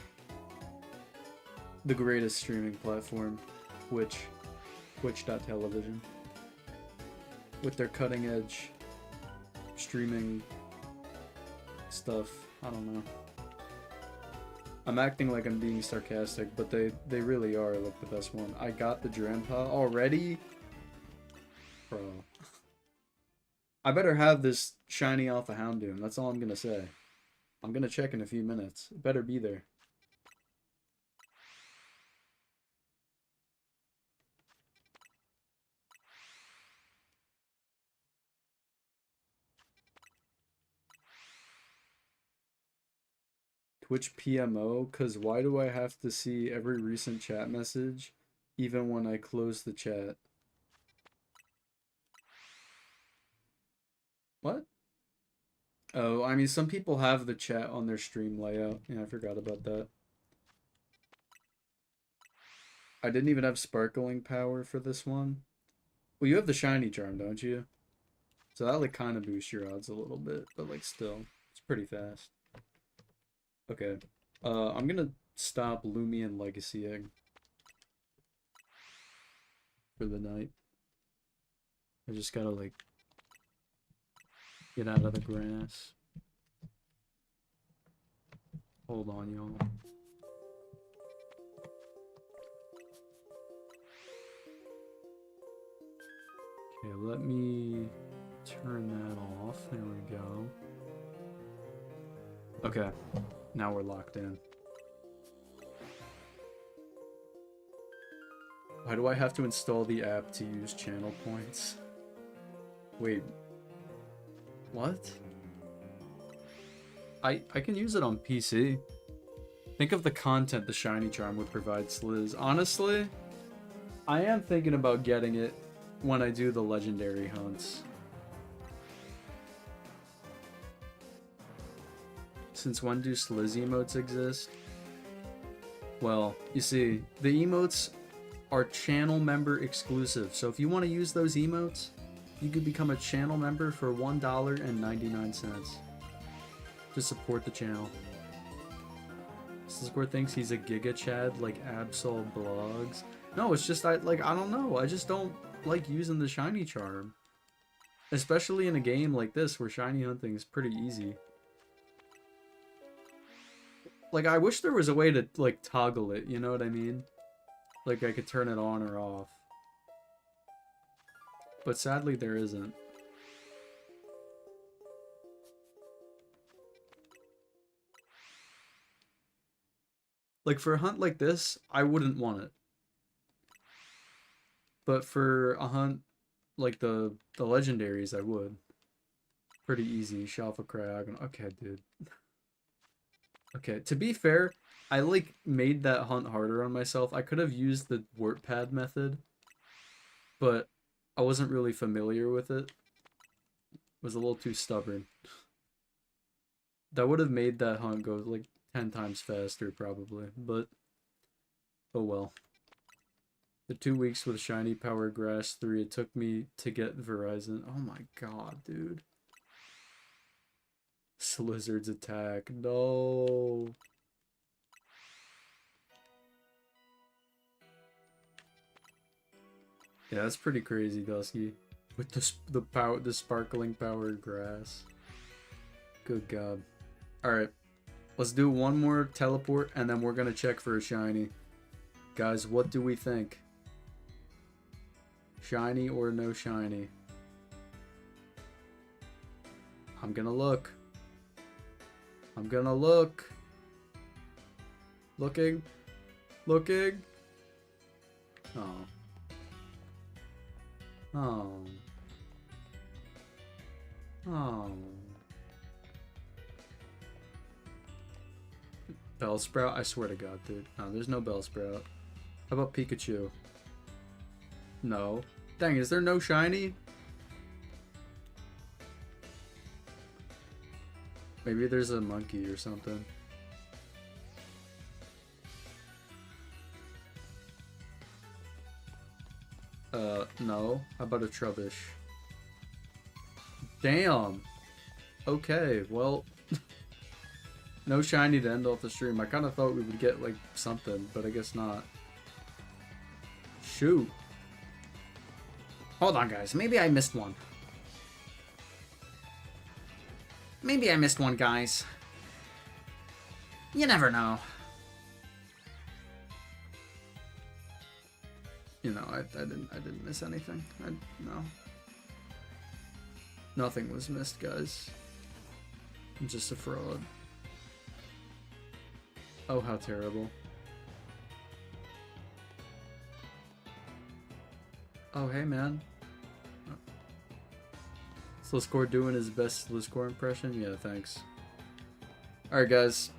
The greatest streaming platform, Twitch.television. With their cutting edge streaming stuff. I don't know. I'm acting like I'm being sarcastic, but they really are like the best one. I got the Grandpa already? Bro. I better have this shiny Alpha Houndoom, that's all I'm gonna say. I'm gonna check in a few minutes. It better be there. Twitch PMO, cause why do I have to see every recent chat message, even when I close the chat? What? Oh, I mean, some people have the chat on their stream layout. Yeah, I forgot about that. I didn't even have sparkling power for this one. Well, you have the shiny charm, don't you? So that like kind of boosts your odds a little bit, but like still, it's pretty fast. Okay. I'm gonna stop Lumion Legacying for the night. I just gotta like get out of the grass. Hold on, y'all. Okay, let me turn that off. There we go. Okay, now we're locked in. Why do I have to install the app to use channel points? Wait. What? I can use it on PC. Think of the content the shiny charm would provide Sliz. Honestly, I am thinking about getting it when I do the legendary hunts. Since when do Sliz emotes exist? Well, you see, the emotes are channel member exclusive. So if you want to use those emotes, you could become a channel member for $1.99 to support the channel. Sliskor thinks he's a Giga Chad like Absol blogs. No, it's just I don't know. I just don't like using the shiny charm. Especially in a game like this where shiny hunting is pretty easy. Like I wish there was a way to like toggle it, you know what I mean? Like I could turn it on or off. But sadly there isn't. Like for a hunt like this, I wouldn't want it. But for a hunt like the legendaries, I would. Pretty easy. Shalfa Cryogonal. Okay, dude. Okay, to be fair, I like made that hunt harder on myself. I could have used the warp pad method, but I wasn't really familiar with it. Was a little too stubborn. That would have made that hunt go like 10 times faster probably, but oh well. The 2 weeks with Shiny Power Grass 3 it took me to get Verizon. Oh my god, dude. Slizzard's attack. No. Yeah, that's pretty crazy, Dusky. With the sparkling power grass. Good god. Alright. Let's do one more teleport and then we're gonna check for a shiny. Guys, what do we think? Shiny or no shiny? I'm gonna look. I'm gonna look. Looking. Looking. Oh. Oh. Oh. Bellsprout? I swear to god, dude. No, there's no Bellsprout. How about Pikachu? No. Dang, is there no shiny? Maybe there's a monkey or something. No. How about a Trubbish? Damn. Okay, well... no shiny to end off the stream. I kind of thought we would get, like, something, but I guess not. Shoot. Hold on, guys. Maybe I missed one. Maybe I missed one, guys. You never know. You know, I didn't miss anything. No. Nothing was missed, guys. I'm just a fraud. Oh, how terrible. Oh, hey, man. Sliskor doing his best Sliskor impression? Yeah, thanks. Alright, guys.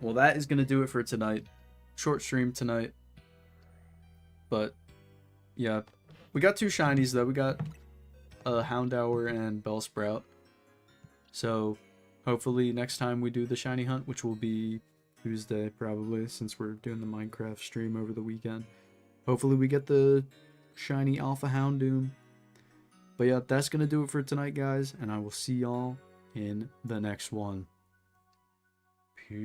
Well, that is going to do it for tonight. Short stream tonight. But, yeah. We got 2 shinies, though. We got a Houndour and Bellsprout. So hopefully next time we do the shiny hunt, which will be Tuesday probably, since we're doing the Minecraft stream over the weekend, hopefully we get the shiny Alpha Houndoom. But yeah, that's gonna do it for tonight, guys, and I will see y'all in the next one. Peace.